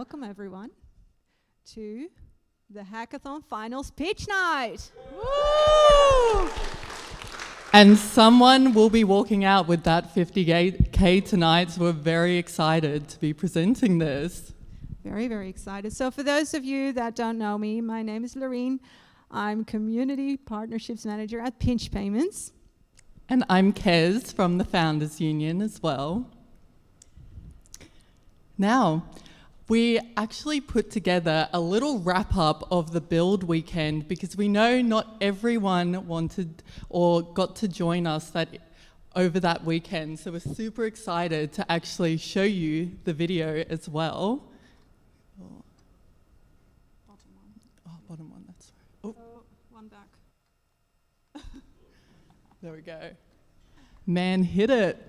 welcome everyone to the Hackathon Finals Pitch Night. Woo! And someone will be walking out with that 50K tonight, so we're very excited to be presenting this. Very, very excited. So for those of you that don't know me, my name is Lorene. I'm Community Partnerships Manager at Pinch Payments. And I'm Kez from the Founders Union as well. Now, we actually put together a little wrap-up of the build weekend because we know not everyone wanted or got to join us over that weekend. So we're super excited to actually show you the video as well. Bottom one, that's right. Oh, one back. There we go. Man, hit it.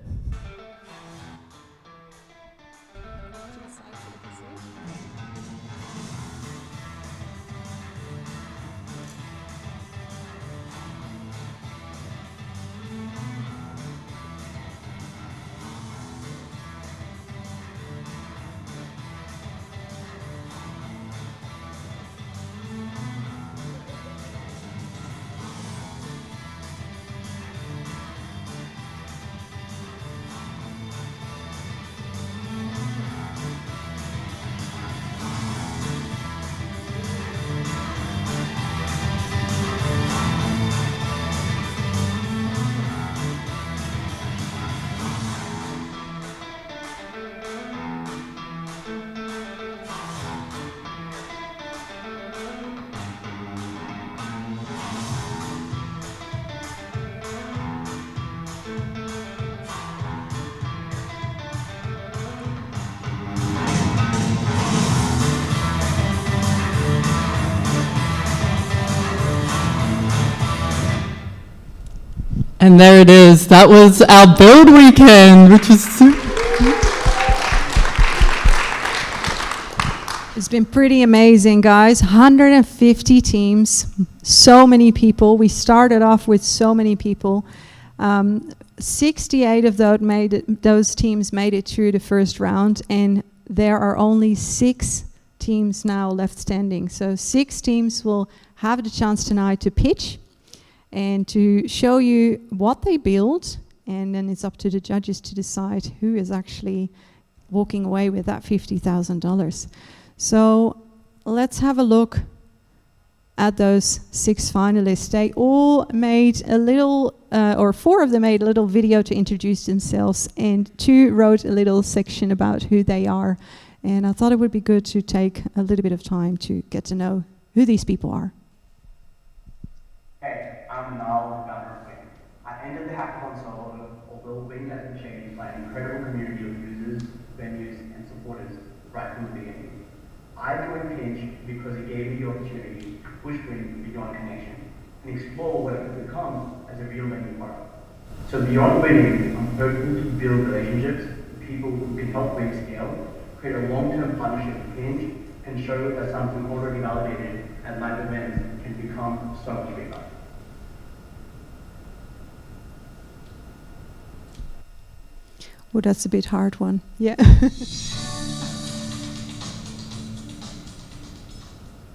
And there it is. That was our build weekend, which was super. It's been pretty amazing, guys. 150 teams, so many people. We started off with so many people. 68 of those teams made it through the first round, and there are only 6 teams now left standing. So 6 teams will have the chance tonight to pitch and to show you what they build, and then it's up to the judges to decide who is actually walking away with that $50,000. So let's have a look at those 6 finalists. They all made a little, or 4 of them made a little video to introduce themselves, and 2 wrote a little section about who they are. And I thought it would be good to take a little bit of time to get to know who these people are. Hey, I'm Niall, the founder of Wing. I entered the Hackathon solo, although Wing has been shaped by an incredible community of users, venues, and supporters right from the beginning. I joined Pinch because it gave me the opportunity to push Wing beyond connection and explore what it could become as a real lending product. So beyond winning, I'm hoping to build relationships with people who can help Wing scale, create a long-term partnership with Pinch, and show that something already validated at live events can become so much bigger. Oh, that's a bit hard one. Yeah.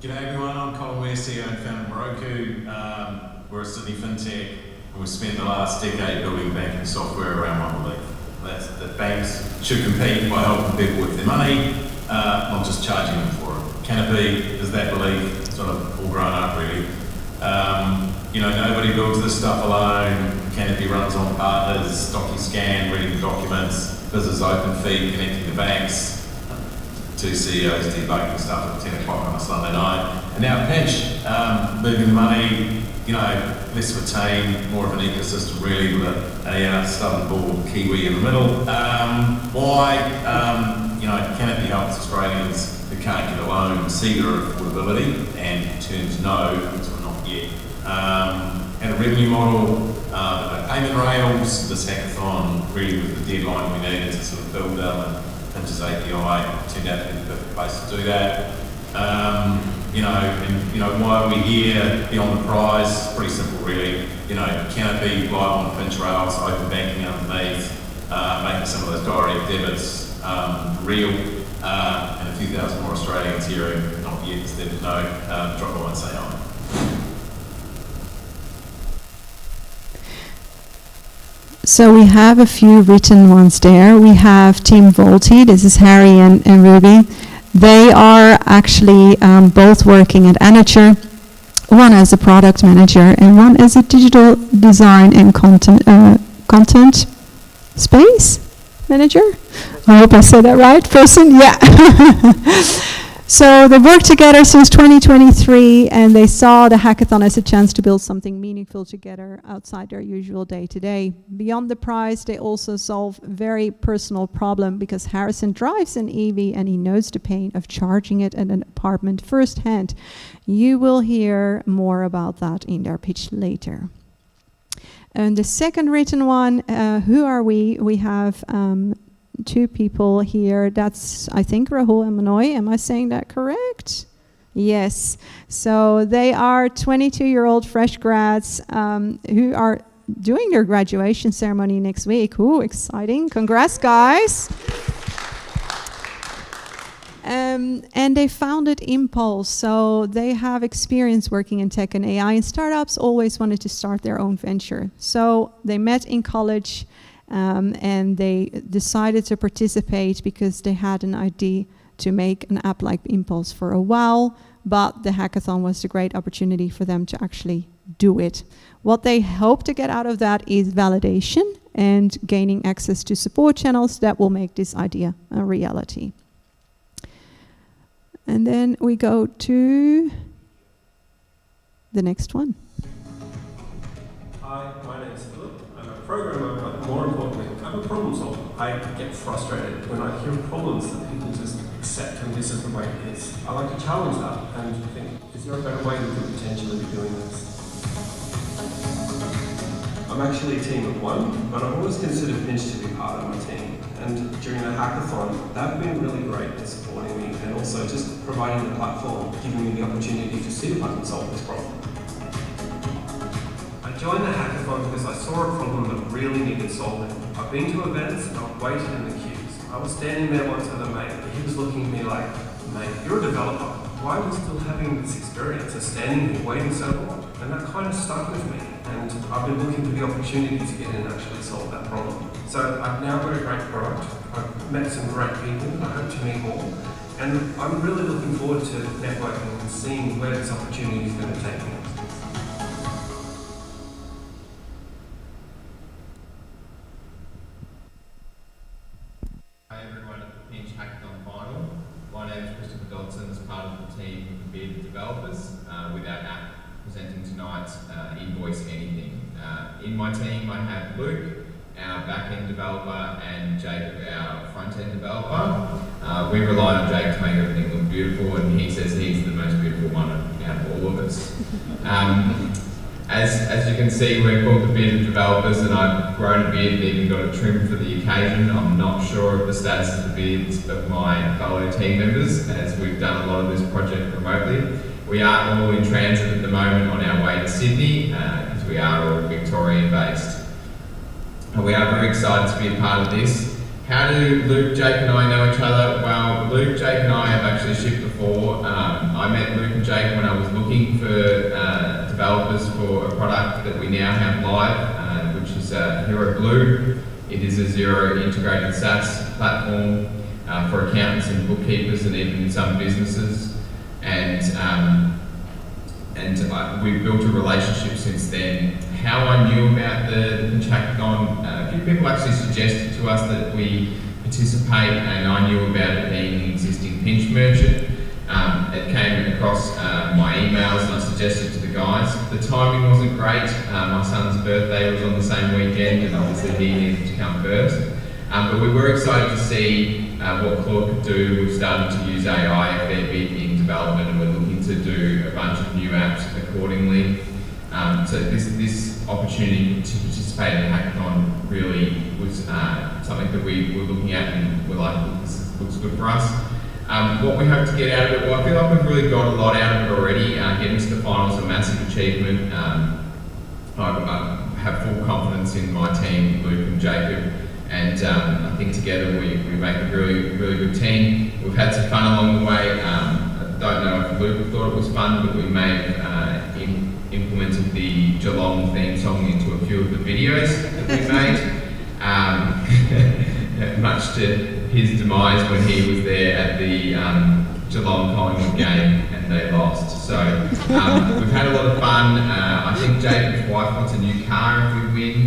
G'day everyone, I'm Colin Ware, CEO and founder of Moroku. We're a Sydney fintech, and we've spent the last decade building banking software around one belief. That's that banks should compete by helping people with their money, not just charging them for it. Canopy is that belief, sort of all grown up really. Nobody builds this stuff alone. Canopy runs on partners, DocuScan, reading documents, business open feed, connecting to banks, 2 CEOs debugging stuff at 10 o'clock on a Sunday night. And now Pinch, moving the money, less of a team, more of an ecosystem really, with a southern bull Kiwi in the middle. Why? Canopy helps Australians who can't get a loan see their affordability and turns no into not yet. And a revenue model, payment rails. This hackathon really was the deadline we needed to sort of build up. Pinch's API turned out to be the perfect place to do that. Why are we here beyond the prize? Pretty simple really. Canopy, live on Pinch rails, open banking underneath, making some of those direct debits real. and a few thousand more Australians here who not yet instead of no, drop by and say hi. So we have a few written ones there. We have Team Volti, this is Harry and Ruby. They are actually both working at Anature, one as a product manager and one as a digital design and content space manager. I hope I said that right. Person, yeah. So they worked together since 2023, and they saw the hackathon as a chance to build something meaningful together outside their usual day-to-day. Beyond the prize, they also solve a very personal problem because Harrison drives an EV and he knows the pain of charging it at an apartment firsthand. You will hear more about that in their pitch later. And the second written one, who are we? We have two people here. That's, I think, Rahul and Manoy. Am I saying that correct? Yes. So they are 22-year-old fresh grads who are doing their graduation ceremony next week. Ooh, exciting. Congrats, guys. And they founded Impulse, so they have experience working in tech and AI, and startups always wanted to start their own venture. So they met in college, and they decided to participate because they had an idea to make an app like Impulse for a while, but the hackathon was a great opportunity for them to actually do it. What they hope to get out of that is validation and gaining access to support channels that will make this idea a reality. And then we go to the next one. Hi, my name is Philip. I'm a programmer, but more importantly, I'm a problem solver. I get frustrated when I hear problems that people just accept and this is the way it is. I like to challenge that and think, is there a better way we could potentially be doing this? I'm actually a team of one, but I've always considered Pinch to be part of my team. And during the hackathon, they've been really great in supporting me and also just providing the platform, giving me the opportunity to see if I can solve this problem. I joined the hackathon because I saw a problem that really needed solving. I've been to events and I've waited in the queues. I was standing there once with a mate, and he was looking at me like, mate, you're a developer. Why are we still having this experience of standing here waiting so long? And that kind of stuck with me. And I've been looking for the opportunity to get in and actually solve that problem. So I've now got a great product. I've met some great people. I hope to meet more. And I'm really looking forward to networking and seeing where this opportunity is going to take me. Hi everyone at the Pinch Hackathon Final. My name is Christopher Dodson, as part of the team of the Bearded Developers, with our app presenting tonight, Invoice Anything. In my team I have Luke, our back-end developer, and Jacob, our front-end developer. We rely on Jake to make everything look beautiful, and he says he's the most beautiful one out of all of us. As you can see, we're called the Bearded Developers, and I've grown a beard and even got it trimmed for the occasion. I'm not sure of the status of the beards of my fellow team members, as we've done a lot of this project remotely. We are all in transit at the moment on our way to Sydney, because we are all Victorian-based. We are very excited to be a part of this. How do Luke, Jake and I know each other? Well, Luke, Jake and I have actually shipped before. I met Luke and Jake when I was looking for developers for a product that we now have live, which is Hero Blue. It is a Xero integrated SaaS platform for accountants and bookkeepers and even some businesses. And we've built a relationship since then. How I knew about the Pinch Hackathon, a few people actually suggested to us that we participate, and I knew about it being an existing Pinch merchant. It came across my emails and I suggested to the guys. The timing wasn't great. My son's birthday was on the same weekend and obviously he needed to come first. But we were excited to see what Claude could do. We've started to use AI a fair bit in development, and we're looking to do a bunch of new apps accordingly. So this opportunity to participate in Hackathon really was something that we were looking at and we're like, this looks good for us. What we hope to get out of it, well, I feel like we've really got a lot out of it already. Getting to the final is a massive achievement. I have full confidence in my team, Luke and Jacob, and I think together we make a really good team. We've had some fun along the way. I don't know if Luke thought it was fun, but we may have implemented the Geelong theme song into a few of the videos that we made, much to his demise when he was there at the Geelong Collingwood game and they lost. So we've had a lot of fun. I think Jacob's wife wants a new car if we win.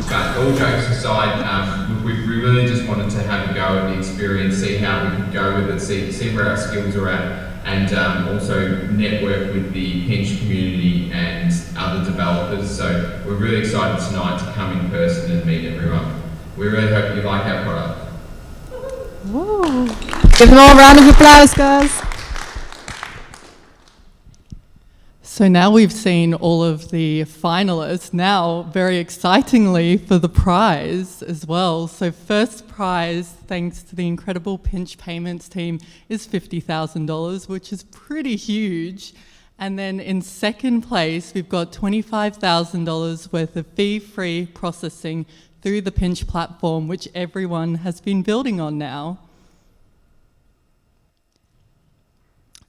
But all jokes aside, we really just wanted to have a go at the experience, see how we could go with it, see where our skills are at, and also network with the Pinch community and other developers. So we're really excited tonight to come in person and meet everyone. We really hope you like our product. Whoa. Give them all a round of applause, guys. So now we've seen all of the finalists. Now, very excitingly, for the prize as well. So first prize, thanks to the incredible Pinch Payments team, is $50,000, which is pretty huge. And then in second place, we've got $25,000 worth of fee-free processing through the Pinch platform, which everyone has been building on now.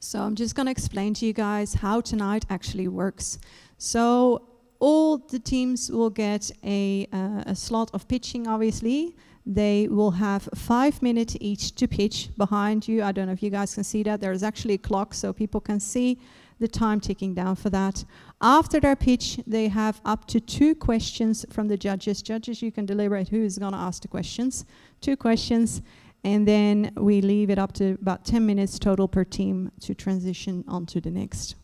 So I'm just going to explain to you guys how tonight actually works. So all the teams will get a slot of pitching, obviously. They will have 5 minutes each to pitch behind you. I don't know if you guys can see that. There is actually a clock, so people can see the time ticking down for that. After their pitch, they have up to 2 questions from the judges. Judges, you can deliberate who is going to ask the questions. 2 questions. And then we leave it up to about 10 minutes total per team to transition on to the next.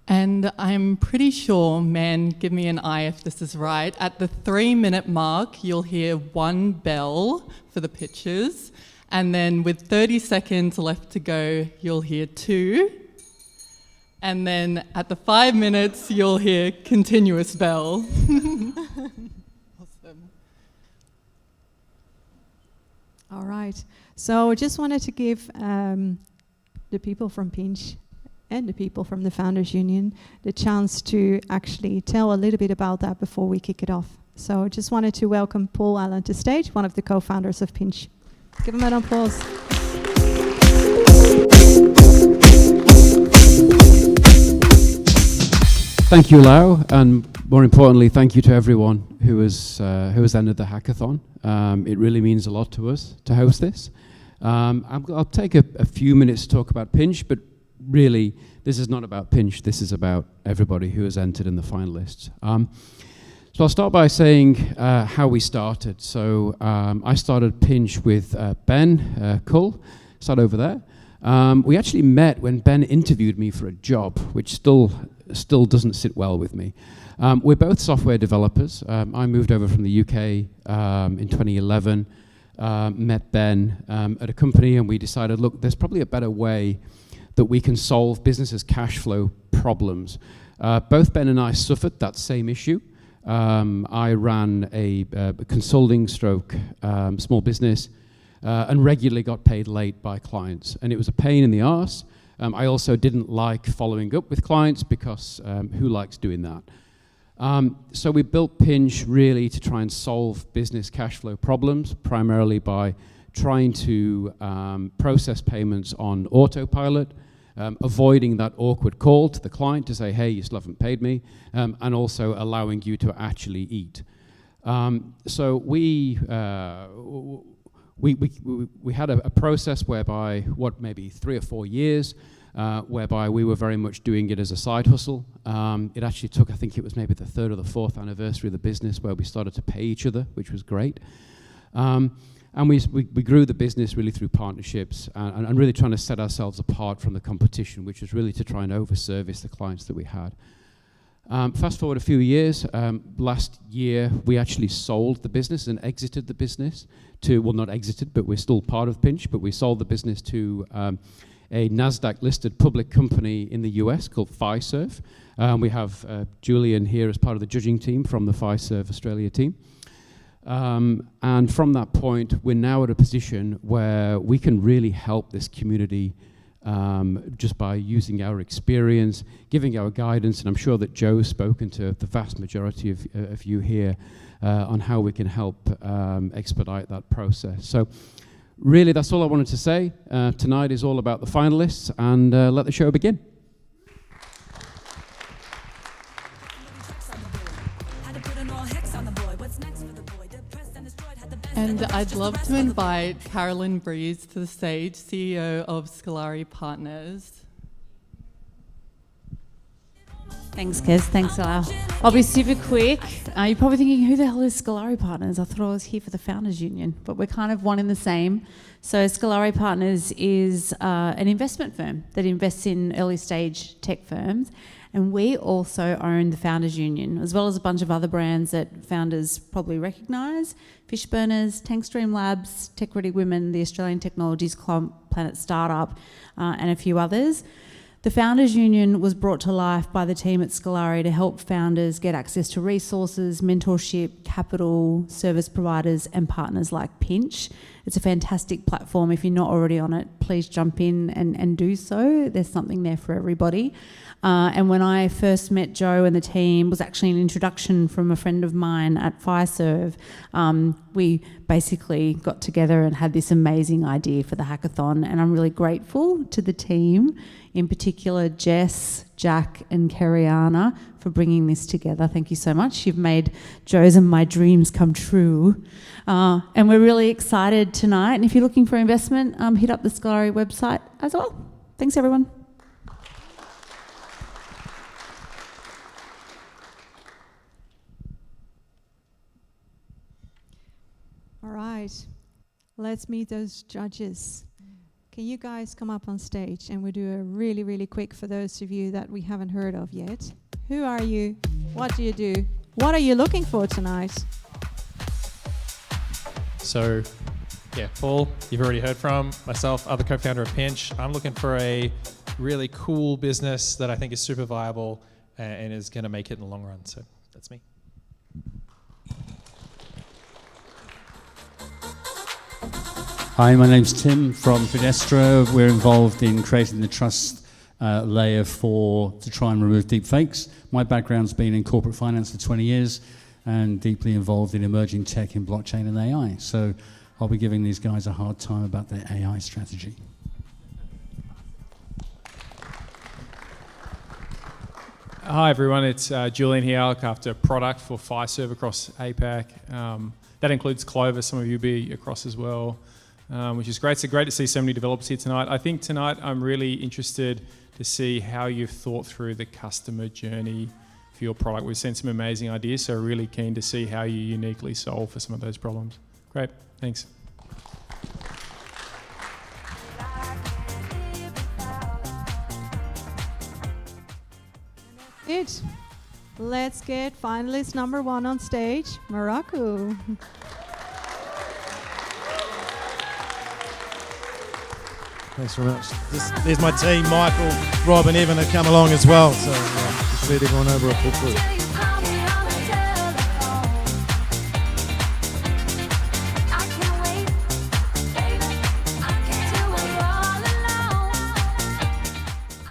And I'm pretty sure, man, give me an eye if this is right, at the 3-minute mark, you'll hear 1 bell for the pitches. And then with 30 seconds left to go, you'll hear 2. And then at the 5 minutes, you'll hear continuous bell. Awesome. All right. So I just wanted to give the people from Pinch and the people from the Founders Union the chance to actually tell a little bit about that before we kick it off. So I just wanted to welcome Paul Allen to stage, one of the co-founders of Pinch. Give him an applause. Thank you, Lau, and more importantly, thank you to everyone who has entered the hackathon. It really means a lot to us to host this. I'll take a few minutes to talk about Pinch, but really, this is not about Pinch. This is about everybody who has entered in the finalists. So I'll start by saying how we started. So I started Pinch with Ben Cull, sat over there. We actually met when Ben interviewed me for a job, which still doesn't sit well with me. We're both software developers. I moved over from the UK in 2011, met Ben at a company, and we decided, look, there's probably a better way that we can solve businesses' cash flow problems. Both Ben and I suffered that same issue. I ran a consulting stroke small business and regularly got paid late by clients, and it was a pain in the arse. I also didn't like following up with clients because who likes doing that? So we built Pinch really to try and solve business cash flow problems, primarily by trying to process payments on autopilot, avoiding that awkward call to the client to say, hey, you still haven't paid me, and also allowing you to actually eat. So we had a process whereby, maybe 3 or 4 years, whereby we were very much doing it as a side hustle. It actually took, I think it was maybe the 3rd or the 4th anniversary of the business where we started to pay each other, which was great. And we grew the business really through partnerships and really trying to set ourselves apart from the competition, which was really to try and over-service the clients that we had. Fast forward a few years, last year we actually sold the business and exited the business to, well, not exited, but we're still part of Pinch, but we sold the business to a NASDAQ-listed public company in the US called Fiserv. We have Julian here as part of the judging team from the Fiserv Australia team. And from that point, we're now at a position where we can really help this community just by using our experience, giving our guidance, and I'm sure that Joe's spoken to the vast majority of you here on how we can help expedite that process. So really, that's all I wanted to say. Tonight is all about the finalists, and let the show begin. And I'd love to invite Carolyn Breeze to the stage, CEO of Scolari Partners. Thanks, Kez. Thanks, Lau. I'll be super quick. You're probably thinking, who the hell is Scolari Partners? I thought I was here for the Founders Union, but we're kind of one and the same. So Scolari Partners is an investment firm that invests in early stage tech firms. And we also own the Founders Union, as well as a bunch of other brands that founders probably recognise: Fishburners, Tankstream Labs, Tech Ready Women, the Australian Technologies Planet Startup, and a few others. The Founders Union was brought to life by the team at Scolari to help founders get access to resources, mentorship, capital, service providers and partners like Pinch. It's a fantastic platform. If you're not already on it, please jump in and do so. There's something there for everybody. And when I first met Joe and the team, it was actually an introduction from a friend of mine at Fiserv. We basically got together and had this amazing idea for the hackathon, and I'm really grateful to the team, in particular Jess, Jack and Keriana, for bringing this together. Thank you so much. You've made Joe's and my dreams come true. And we're really excited tonight. And if you're looking for investment, hit up the Scolari website as well. Thanks, everyone. All right, let's meet those judges. Can you guys come up on stage and we'll do a really, really quick for those of you that we haven't heard of yet. Who are you? What do you do? What are you looking for tonight? So, yeah, Paul, you've already heard from myself, other co-founder of Pinch. I'm looking for a really cool business that I think is super viable and is going to make it in the long run. So that's me. Hi, my name's Tim from Finestro. We're involved in creating the trust layer to try and remove deep fakes. My background's been in corporate finance for 20 years and deeply involved in emerging tech in blockchain and AI. So I'll be giving these guys a hard time about their AI strategy. Hi everyone, it's Julian here. I look after product for Fiserv across APAC. That includes Clover, some of you will be across as well. Which is great. So great to see so many developers here tonight. I think tonight I'm really interested to see how you've thought through the customer journey for your product. We've seen some amazing ideas, so really keen to see how you uniquely solve for some of those problems. Great, thanks. Good. Let's get finalist number 1 on stage, Morocco. Thanks very much. There's my team, Michael, Rob and Evan have come along as well, so just lead everyone over a full crew.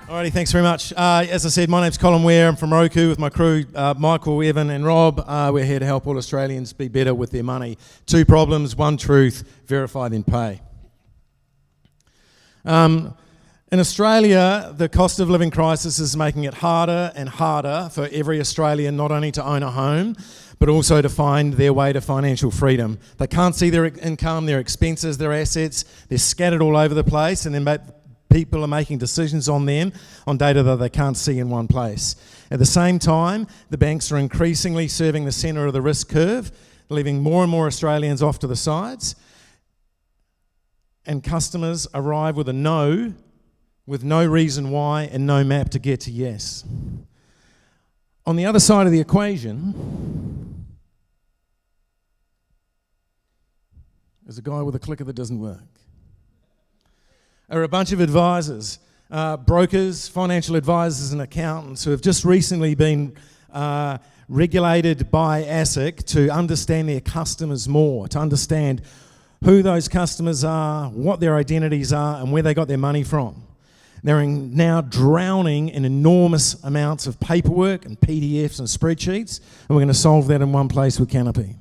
Alrighty, thanks very much. As I said, my name's Colin Ware. I'm from Roku with my crew, Michael, Evan and Rob. We're here to help all Australians be better with their money. 2 problems, 1 truth, verify then pay. In Australia, the cost of living crisis is making it harder and harder for every Australian not only to own a home, but also to find their way to financial freedom. They can't see their income, their expenses, their assets. They're scattered all over the place, and then people are making decisions on them on data that they can't see in one place. At the same time, the banks are increasingly serving the centre of the risk curve, leaving more and more Australians off to the sides. And customers arrive with a no, with no reason why and no map to get to yes. On the other side of the equation is a guy with a clicker that doesn't work. Are a bunch of advisors, brokers, financial advisors and accountants who have just recently been regulated by ASIC to understand their customers more, to understand who those customers are, what their identities are, and where they got their money from. They're now drowning in enormous amounts of paperwork and PDFs and spreadsheets, and we're going to solve that in one place with Canopy.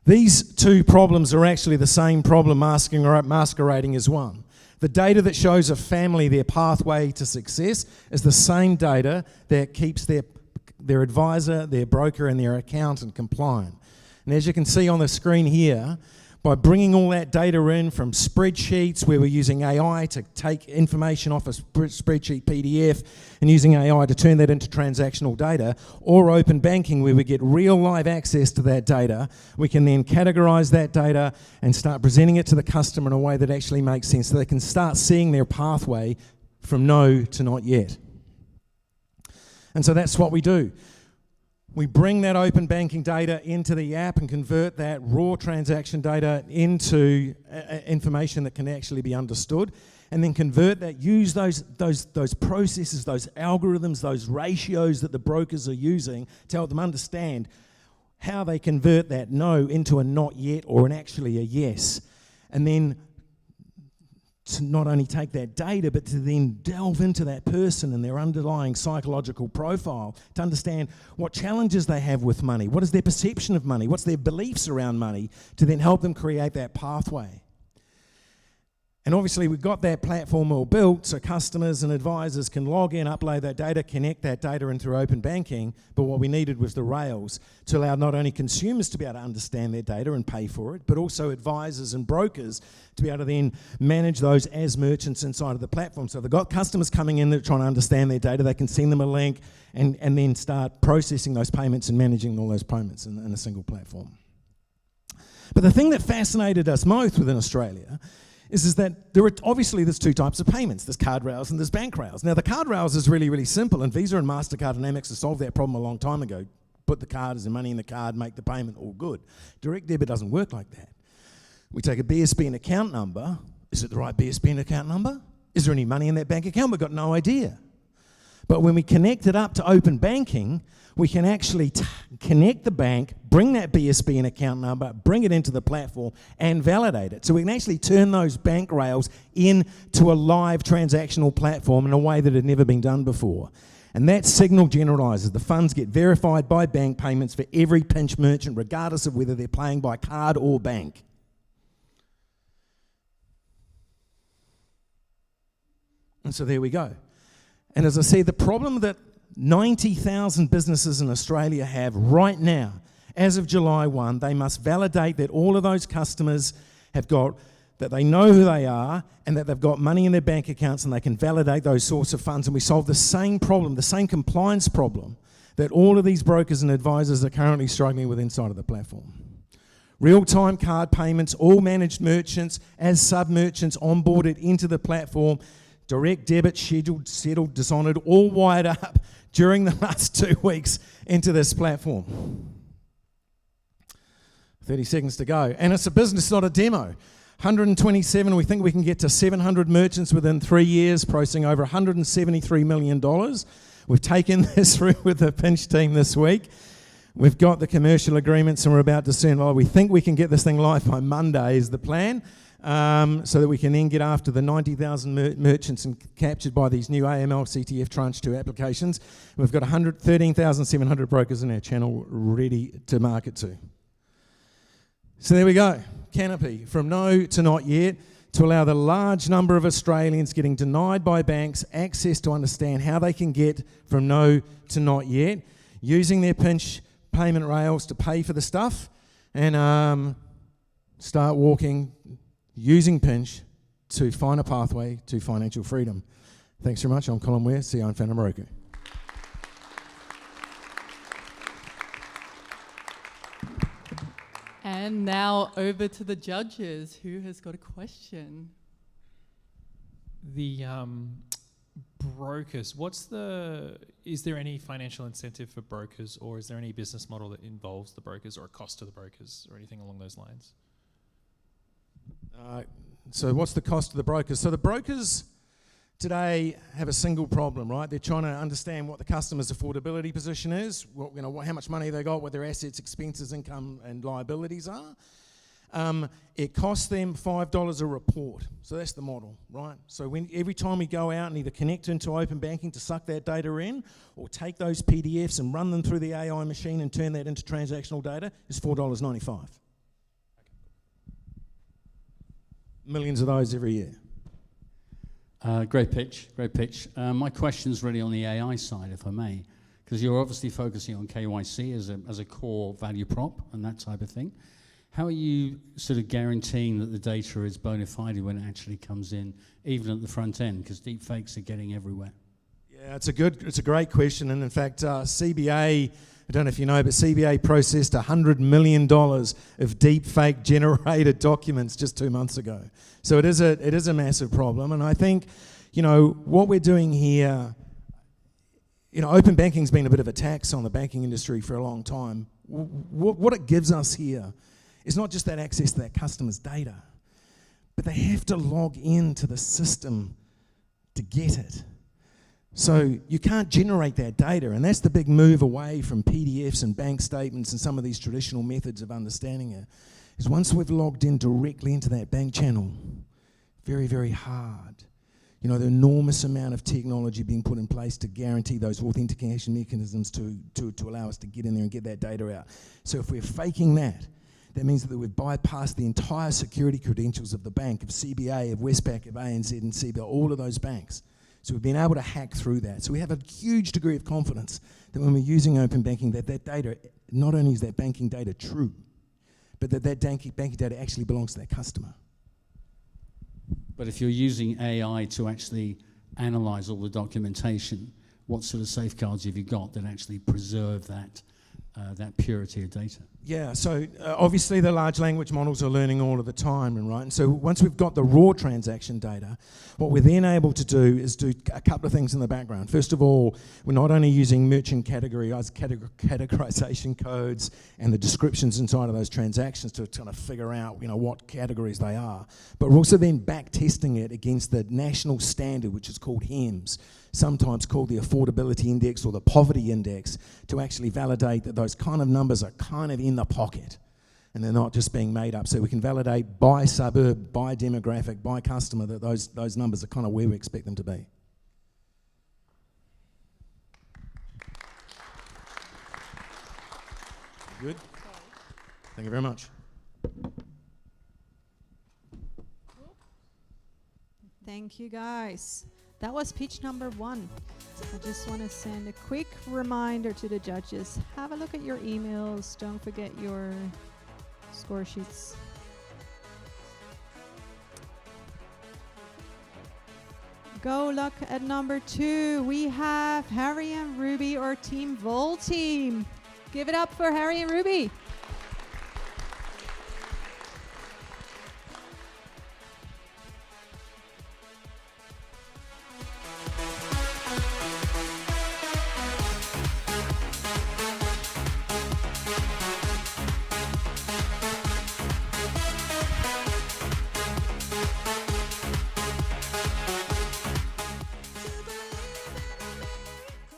These two problems are actually the same problem masquerading as one. The data that shows a family their pathway to success is the same data that keeps their advisor, their broker, and their accountant compliant. And as you can see on the screen here, by bringing all that data in from spreadsheets where we're using AI to take information off a spreadsheet PDF and using AI to turn that into transactional data, or open banking where we get real live access to that data, we can then categorize that data and start presenting it to the customer in a way that actually makes sense so they can start seeing their pathway from no to not yet. And so that's what we do. We bring that open banking data into the app and convert that raw transaction data into information that can actually be understood, and then convert that, use those processes, those algorithms, those ratios that the brokers are using to help them understand how they convert that no into a not yet or an actually a yes. And then to not only take that data, but to then delve into that person and their underlying psychological profile to understand what challenges they have with money, what is their perception of money, what's their beliefs around money, to then help them create that pathway. And obviously we've got that platform all built so customers and advisors can log in, upload that data, connect that data in through open banking, but what we needed was the rails to allow not only consumers to be able to understand their data and pay for it, but also advisors and brokers to be able to then manage those as merchants inside of the platform. So they've got customers coming in that are trying to understand their data, they can send them a link and then start processing those payments and managing all those payments in a single platform. But the thing that fascinated us most within Australia is that there's two types of payments. There's card rails and there's bank rails. Now the card rails is really, really simple, and Visa and MasterCard and Amex have solved that problem a long time ago. Put the card as the money in the card, make the payment, all good. Direct debit doesn't work like that. We take a BSB and account number. Is it the right BSB and account number? Is there any money in that bank account? We've got no idea. But when we connect it up to open banking, we can actually connect the bank, bring that BSB and account number, bring it into the platform and validate it. So we can actually turn those bank rails into a live transactional platform in a way that had never been done before. And that signal generalizes. The funds get verified by bank payments for every pinch merchant, regardless of whether they're paying by card or bank. And so there we go. And as I say, the problem that 90,000 businesses in Australia have right now, as of July 1, they must validate that all of those customers have got, that they know who they are and that they've got money in their bank accounts and they can validate those sorts of funds. And we solve the same problem, the same compliance problem that all of these brokers and advisors are currently struggling with inside of the platform. Real-time card payments, all managed merchants as sub-merchants onboarded into the platform, direct debit, scheduled, settled, dishonoured, all wired up during the last 2 weeks into this platform. 30 seconds to go. And it's a business, not a demo. 127, we think we can get to 700 merchants within 3 years, processing over $173 million. We've taken this through with the Pinch team this week. We've got the commercial agreements and we're about to soon, we think we can get this thing live by Monday is the plan. So that we can then get after the 90,000 merchants and captured by these new AML CTF Tranche 2 applications. We've got 13,700 brokers in our channel ready to market to. So there we go. Canopy, from no to not yet, to allow the large number of Australians getting denied by banks access to understand how they can get from no to not yet, using their Pinch payment rails to pay for the stuff, and start walking using Pinch to find a pathway to financial freedom. Thanks very much. I'm Colin Ware, CEO and founder of Moroku. And now over to the judges. Who has got a question? The brokers, is there any financial incentive for brokers, or is there any business model that involves the brokers, or a cost to the brokers, or anything along those lines? So what's the cost of the brokers? So the brokers today have a single problem, right? They're trying to understand what the customer's affordability position is, how much money they got, what their assets, expenses, income and liabilities are. It costs them $5 a report. So that's the model, right? So every time we go out and either connect into open banking to suck that data in, or take those PDFs and run them through the AI machine and turn that into transactional data, is $4.95. Millions of those every year. Great pitch, great pitch. My question's really on the AI side, if I may, because you're obviously focusing on KYC as a core value prop and that type of thing. How are you sort of guaranteeing that the data is bona fide when it actually comes in, even at the front end? Because deep fakes are getting everywhere. Yeah, it's a great question. And in fact, CBA, I don't know if you know, but CBA processed $100 million of deep fake generated documents just 2 months ago. So it is a massive problem. And I think, what we're doing here, open banking's been a bit of a tax on the banking industry for a long time. What it gives us here is not just that access to that customer's data, but they have to log into the system to get it. So you can't generate that data, and that's the big move away from PDFs and bank statements and some of these traditional methods of understanding it, is once we've logged in directly into that bank channel, very, very hard. The enormous amount of technology being put in place to guarantee those authentication mechanisms to allow us to get in there and get that data out. So if we're faking that means that we've bypassed the entire security credentials of the bank, of CBA, of Westpac, of ANZ and CBA, all of those banks. So we've been able to hack through that. So we have a huge degree of confidence that when we're using open banking, that data, not only is that banking data true, but that banking data actually belongs to that customer. But if you're using AI to actually analyze all the documentation, what sort of safeguards have you got that actually preserve that purity of data? Yeah, so obviously the large language models are learning all of the time, right? And so once we've got the raw transaction data, what we're then able to do is do a couple of things in the background. First of all, we're not only using merchant categorization codes and the descriptions inside of those transactions to kind of figure out, what categories they are, but we're also then back testing it against the national standard, which is called HEMS, sometimes called the affordability index or the poverty index, to actually validate that those kind of numbers are kind of in the pocket and they're not just being made up. So we can validate by suburb, by demographic, by customer that those numbers are kind of where we expect them to be. Good. Thank you very much. Thank you, guys. That was pitch number 1. I just want to send a quick reminder to the judges. Have a look at your emails. Don't forget your score sheets. Go look at number 2. We have Harry and Ruby, or Team Vol Team. Give it up for Harry and Ruby.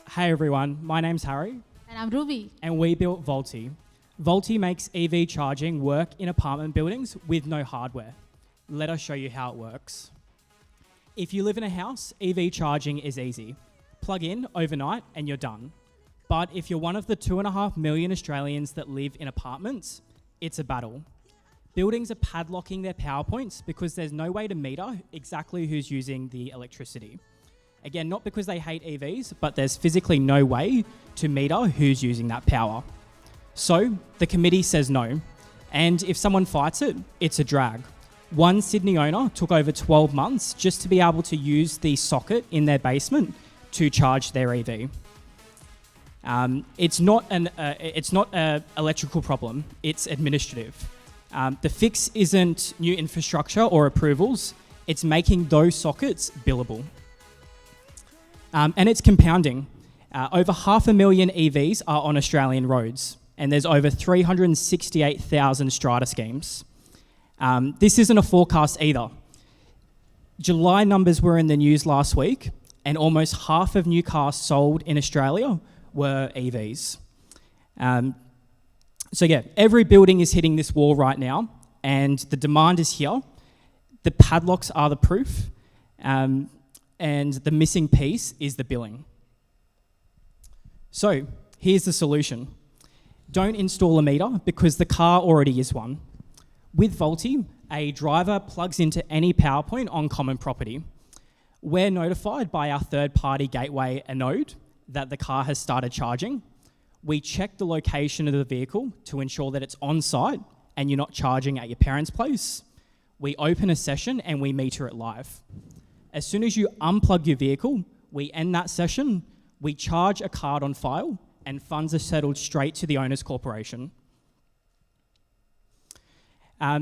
Hey everyone, my name's Harry. And I'm Ruby. And we built Volti. Volti makes EV charging work in apartment buildings with no hardware. Let us show you how it works. If you live in a house, EV charging is easy. Plug in overnight and you're done. But if you're one of the 2.5 million Australians that live in apartments, it's a battle. Buildings are padlocking their power points because there's no way to meter exactly who's using the electricity. Again, not because they hate EVs, but there's physically no way to meter who's using that power. So the committee says no. And if someone fights it, it's a drag. One Sydney owner took over 12 months just to be able to use the socket in their basement to charge their EV. It's not an electrical problem, it's administrative. The fix isn't new infrastructure or approvals, it's making those sockets billable. And it's compounding. Over 500,000 EVs are on Australian roads, and there's over 368,000 strata schemes. This isn't a forecast either. July numbers were in the news last week, and almost half of new cars sold in Australia were EVs. So yeah, every building is hitting this wall right now, and the demand is here. The padlocks are the proof, and the missing piece is the billing. So here's the solution. Don't install a meter because the car already is one. With Volti, a driver plugs into any power point on common property. We're notified by our third-party gateway Anode that the car has started charging. We check the location of the vehicle to ensure that it's on site and you're not charging at your parents' place. We open a session and we meter it live. As soon as you unplug your vehicle, we end that session, we charge a card on file, and funds are settled straight to the owner's corporation.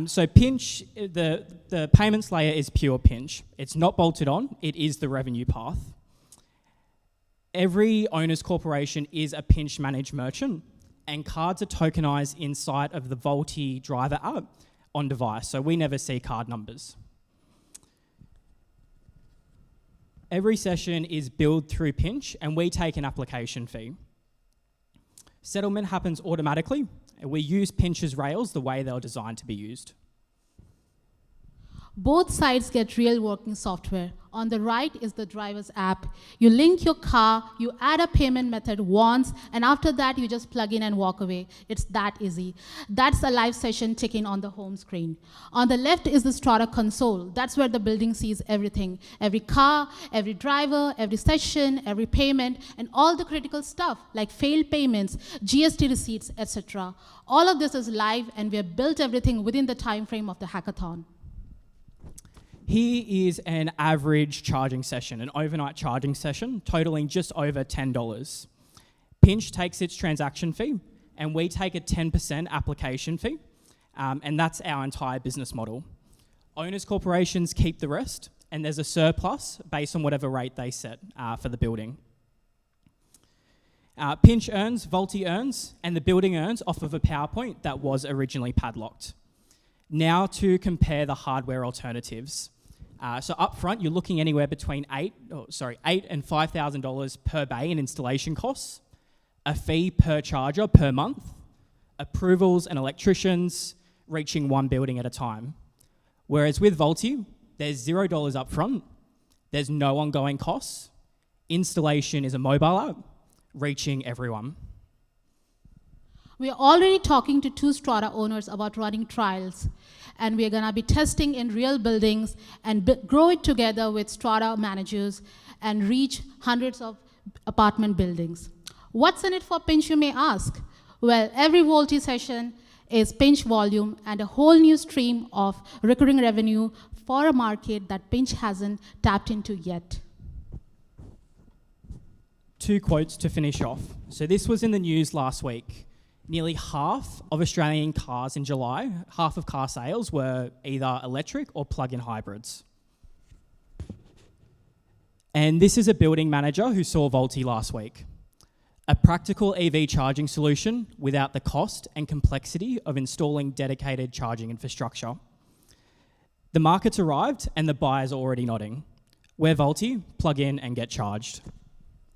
So Pinch, the payments layer is pure Pinch. It's not bolted on, it is the revenue path. Every owner's corporation is a Pinch managed merchant, and cards are tokenized inside of the Volti driver app on device, so we never see card numbers. Every session is billed through Pinch, and we take an application fee. Settlement happens automatically, and we use Pinch's rails the way they're designed to be used. Both sides get real working software. On the right is the driver's app. You link your car, you add a payment method once, and after that you just plug in and walk away. It's that easy. That's a live session ticking on the home screen. On the left is the Strata console. That's where the building sees everything. Every car, every driver, every session, every payment, and all the critical stuff like failed payments, GST receipts, etc. All of this is live, and we have built everything within the time frame of the hackathon. Here is an average charging session, an overnight charging session, totaling just over $10. Pinch takes its transaction fee, and we take a 10% application fee, and that's our entire business model. Owners' corporations keep the rest, and there's a surplus based on whatever rate they set for the building. Pinch earns, Volti earns, and the building earns off of a PowerPoint that was originally padlocked. Now to compare the hardware alternatives. So up front, you're looking anywhere between $8 and $5,000 per bay in installation costs, a fee per charger per month, approvals and electricians reaching one building at a time. Whereas with Volti, there's $0 up front, there's no ongoing costs, installation is a mobile app, reaching everyone. We are already talking to 2 Strata owners about running trials, and we are going to be testing in real buildings and grow it together with Strata managers and reach hundreds of apartment buildings. What's in it for Pinch, you may ask? Well, every Volti session is Pinch volume and a whole new stream of recurring revenue for a market that Pinch hasn't tapped into yet. 2 quotes to finish off. So this was in the news last week. Nearly half of Australian cars in July, half of car sales were either electric or plug-in hybrids. And this is a building manager who saw Volti last week. A practical EV charging solution without the cost and complexity of installing dedicated charging infrastructure. The market's arrived and the buyers are already nodding. We're Volti, plug in and get charged.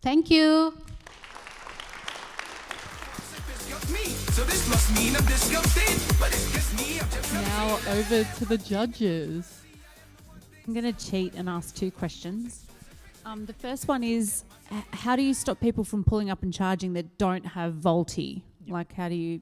Thank you. Now over to the judges. I'm going to cheat and ask 2 questions. The first one is, how do you stop people from pulling up and charging that don't have Volti? Like, how do you,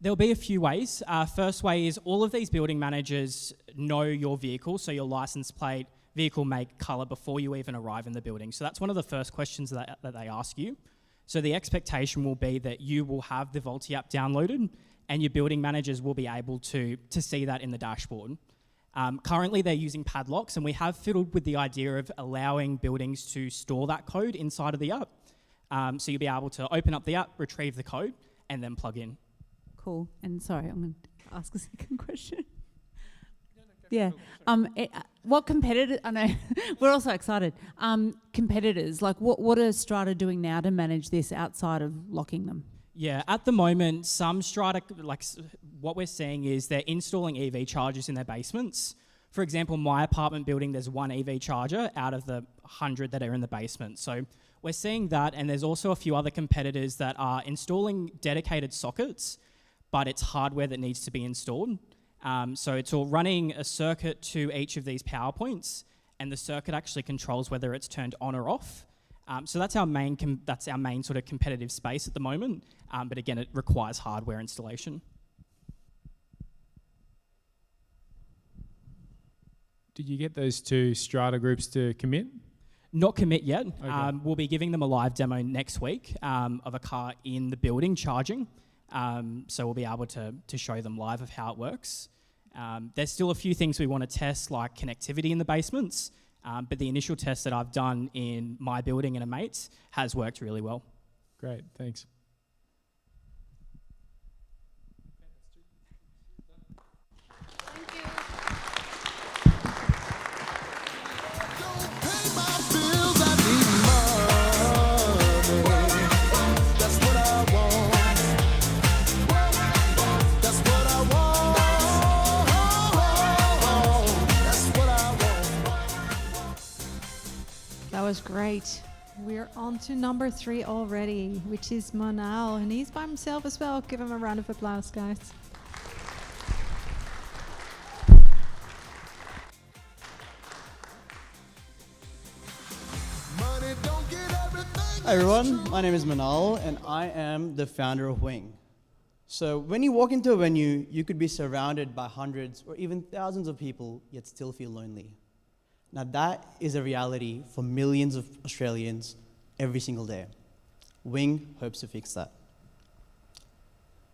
There'll be a few ways. First way is all of these building managers know your vehicle, so your license plate, vehicle make, colour before you even arrive in the building. So that's one of the first questions that they ask you. So the expectation will be that you will have the Volti app downloaded and your building managers will be able to see that in the dashboard. Currently they're using padlocks, and we have fiddled with the idea of allowing buildings to store that code inside of the app. So you'll be able to open up the app, retrieve the code, and then plug in. Cool. And sorry, I'm going to ask a second question. What competitors, I know, we're also excited. Competitors, like what are Strata doing now to manage this outside of locking them? Yeah, at the moment, some Strata, like what we're seeing is they're installing EV chargers in their basements. For example, my apartment building, there's 1 EV charger out of the 100 that are in the basement. So we're seeing that, and there's also a few other competitors that are installing dedicated sockets, but it's hardware that needs to be installed. So it's all running a circuit to each of these power points, and the circuit actually controls whether it's turned on or off. So that's our main sort of competitive space at the moment. But again, it requires hardware installation. Did you get those two strata groups to commit? Not commit yet. Okay. We'll be giving them a live demo next week of a car in the building charging. So we'll be able to show them live of how it works. There's still a few things we want to test, like connectivity in the basements. But the initial test that I've done in my building and a mate's has worked really well. Great, thanks. That was great. We're on to number 3 already, which is Manal, and he's by himself as well. Give him a round of applause, guys. Hi everyone, my name is Manal and I am the founder of Wing. So when you walk into a venue, you could be surrounded by hundreds or even thousands of people, yet still feel lonely. Now that is a reality for millions of Australians every single day. Wing hopes to fix that.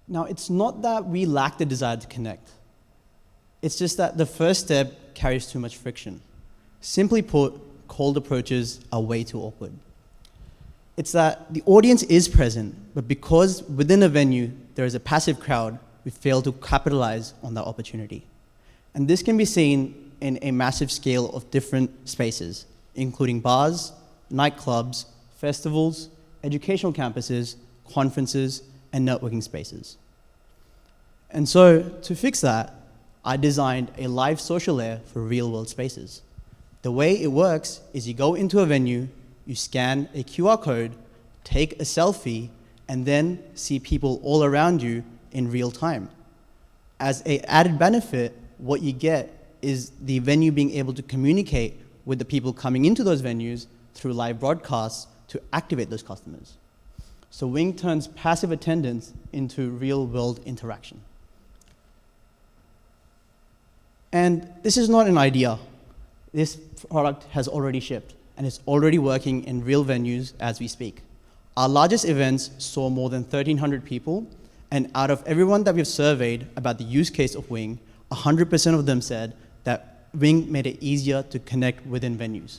Now it's not that we lack the desire to connect. It's just that the first step carries too much friction. Simply put, cold approaches are way too awkward. It's that the audience is present, but because within a venue there is a passive crowd, we fail to capitalize on that opportunity. And this can be seen in a massive scale of different spaces, including bars, nightclubs, festivals, educational campuses, conferences, and networking spaces. And so, to fix that, I designed a live social layer for real-world spaces. The way it works is you go into a venue, you scan a QR code, take a selfie, and then see people all around you in real time. As an added benefit, what you get is the venue being able to communicate with the people coming into those venues through live broadcasts to activate those customers. So Wing turns passive attendance into real-world interaction. And this is not an idea. This product has already shipped, and it's already working in real venues as we speak. Our largest events saw more than 1,300 people, and out of everyone that we've surveyed about the use case of Wing, 100% of them said that Wing made it easier to connect within venues.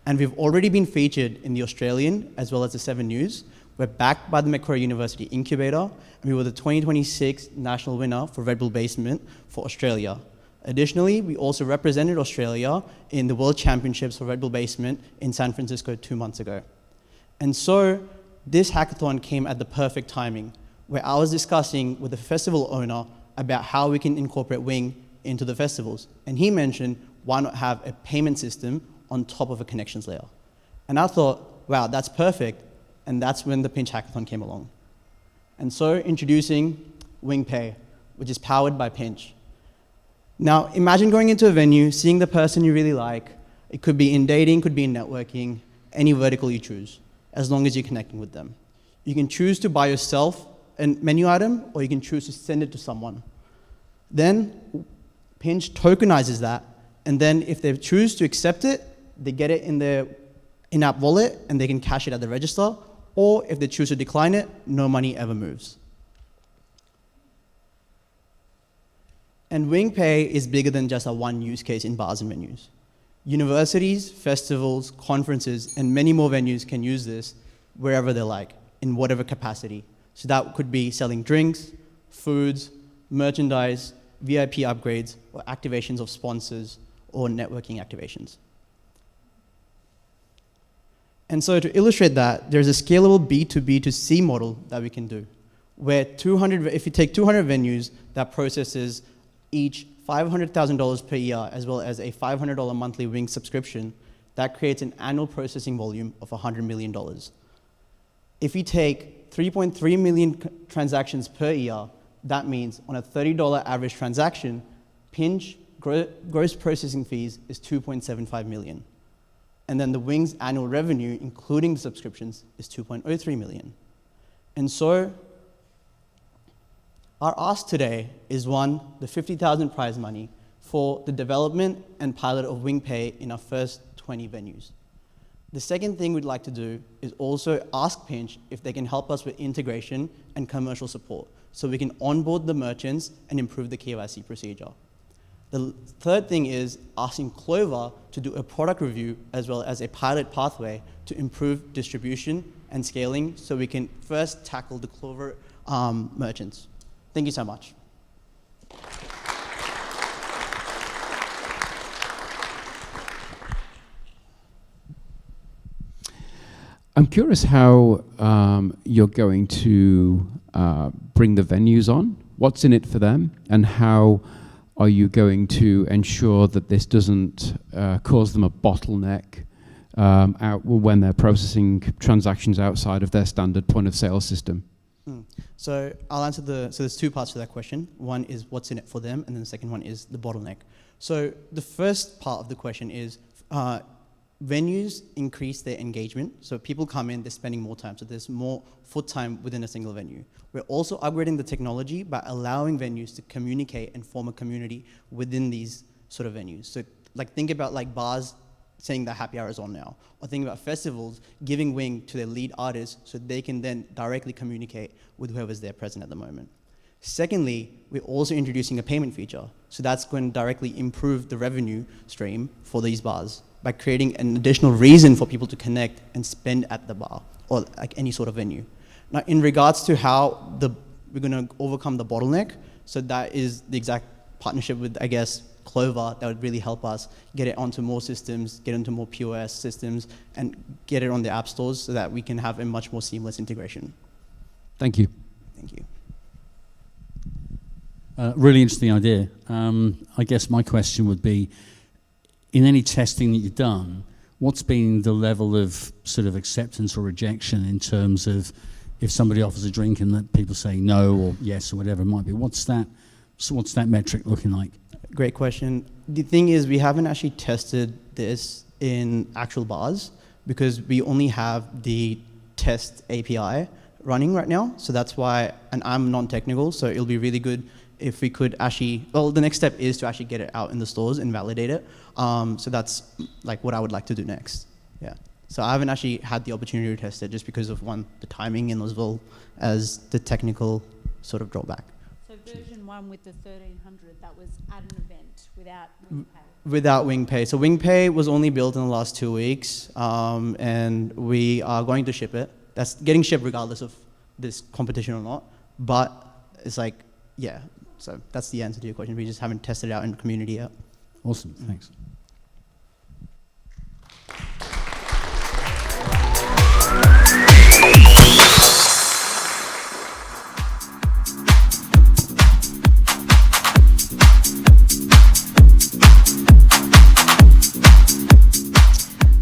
And we've already been featured in the Australian as well as the 7 News. We're backed by the Macquarie University Incubator, and we were the 2026 national winner for Red Bull Basement for Australia. Additionally, we also represented Australia in the World Championships for Red Bull Basement in San Francisco 2 months ago. And so this hackathon came at the perfect timing, where I was discussing with the festival owner about how we can incorporate Wing into the festivals. And he mentioned, why not have a payment system on top of a connections layer? And I thought, wow, that's perfect. And that's when the Pinch Hackathon came along. And so introducing Wing Pay, which is powered by Pinch. Now, imagine going into a venue, seeing the person you really like. It could be in dating, could be in networking, any vertical you choose, as long as you're connecting with them. You can choose to buy yourself a menu item, or you can choose to send it to someone. Then Pinch tokenizes that, and then if they choose to accept it, they get it in their in-app wallet, and they can cash it at the register, or if they choose to decline it, no money ever moves. And Wing Pay is bigger than just a one use case in bars and venues. Universities, festivals, conferences, and many more venues can use this wherever they like, in whatever capacity. So that could be selling drinks, foods, merchandise, VIP upgrades, or activations of sponsors, or networking activations. And so to illustrate that, there's a scalable B2B2C model that we can do, where if you take 200 venues, that processes each $500,000 per year, as well as a $500 monthly Wing subscription, that creates an annual processing volume of $100 million. If you take 3.3 million transactions per year, that means on a $30 average transaction, Pinch gross processing fees is 2.75 million. And then the Wing's annual revenue, including the subscriptions, is 2.03 million. And so our ask today is one, the 50,000 prize money for the development and pilot of WingPay in our first 20 venues. The second thing we'd like to do is also ask Pinch if they can help us with integration and commercial support so we can onboard the merchants and improve the KYC procedure. The third thing is asking Clover to do a product review as well as a pilot pathway to improve distribution and scaling so we can first tackle the Clover merchants. Thank you so much. I'm curious how you're going to bring the venues on. What's in it for them, and how are you going to ensure that this doesn't cause them a bottleneck when they're processing transactions outside of their standard point of sale system? So I'll answer so there's two parts to that question. One is what's in it for them, and then the second one is the bottleneck. So the first part of the question is venues increase their engagement. So people come in, they're spending more time. So there's more foot time within a single venue. We're also upgrading the technology by allowing venues to communicate and form a community within these sort of venues. So like think about like bars saying that happy hour is on now, or think about festivals giving wing to their lead artists so they can then directly communicate with whoever's there present at the moment. Secondly, we're also introducing a payment feature. So that's going to directly improve the revenue stream for these bars by creating an additional reason for people to connect and spend at the bar or like any sort of venue. Now, in regards to how we're going to overcome the bottleneck, so that is the exact partnership with, I guess, Clover that would really help us get it onto more systems, get into more POS systems, and get it on the app stores so that we can have a much more seamless integration. Thank you. Thank you. Really interesting idea. I guess my question would be, in any testing that you've done, what's been the level of sort of acceptance or rejection in terms of if somebody offers a drink and that people say no or yes or whatever it might be? What's that metric looking like? Great question. The thing is, we haven't actually tested this in actual bars because we only have the test API running right now. So that's why, and I'm non-technical, so it'll be really good if we could actually, well, the next step is to actually get it out in the stores and validate it. So that's like what I would like to do next. Yeah. So I haven't actually had the opportunity to test it just because of one, the timing, and as well as the technical sort of drawback. So version 1 with the 1300, that was at an event without WingPay? Without WingPay. So WingPay was only built in the last 2 weeks, and we are going to ship it. That's getting shipped regardless of this competition or not. But it's like, yeah. So that's the answer to your question. We just haven't tested it out in the community yet. Awesome, thanks.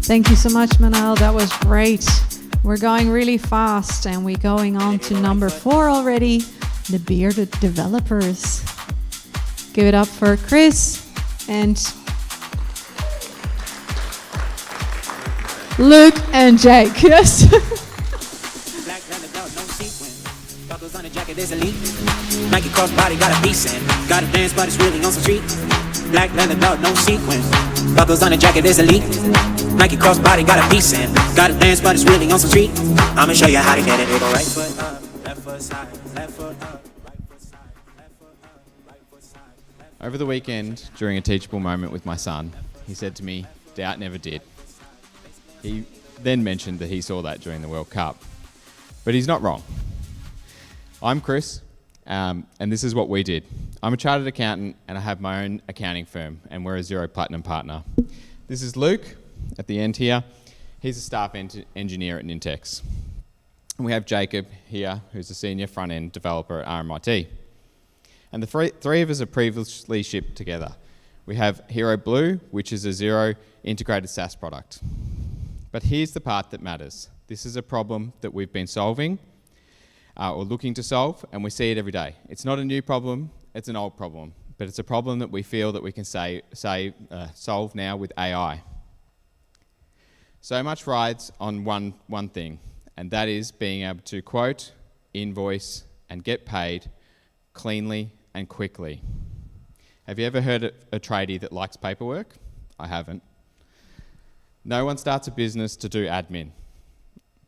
Thank you so much, Manal. That was great. We're going really fast, and we're going on to number 4 already. The bearded developers. Give it up for Chris and Luke and Jake. Yes. Black leather belt, no sequin. Buckles on the jacket, there's elite. Nike crossbody got a piece in. Got a dance, but it's really on some street. Black leather belt, no sequin. Buckles on the jacket, there's elite. Nike crossbody got a piece in. Got a dance, but it's really on some street. I'ma show you how to get it. Go right foot up, left foot side, left foot up. Over the weekend, during a teachable moment with my son, he said to me, "Doubt never did." He then mentioned that he saw that during the World Cup. But he's not wrong. I'm Chris, and this is what we did. I'm a chartered accountant, and I have my own accounting firm, and we're a Xero Platinum partner. This is Luke at the end here. He's a staff engineer at Nintex. And we have Jacob here, who's a senior front-end developer at RMIT. And the three of us are previously shipped together. We have Hero Blue, which is a Xero integrated SaaS product. But here's the part that matters. This is a problem that we've been solving or looking to solve, and we see it every day. It's not a new problem, it's an old problem. but it's a problem that we feel that we can solve now with AI. So much rides on one thing, and that is being able to quote, invoice, and get paid cleanly and quickly. Have you ever heard a tradie that likes paperwork? I haven't. No one starts a business to do admin.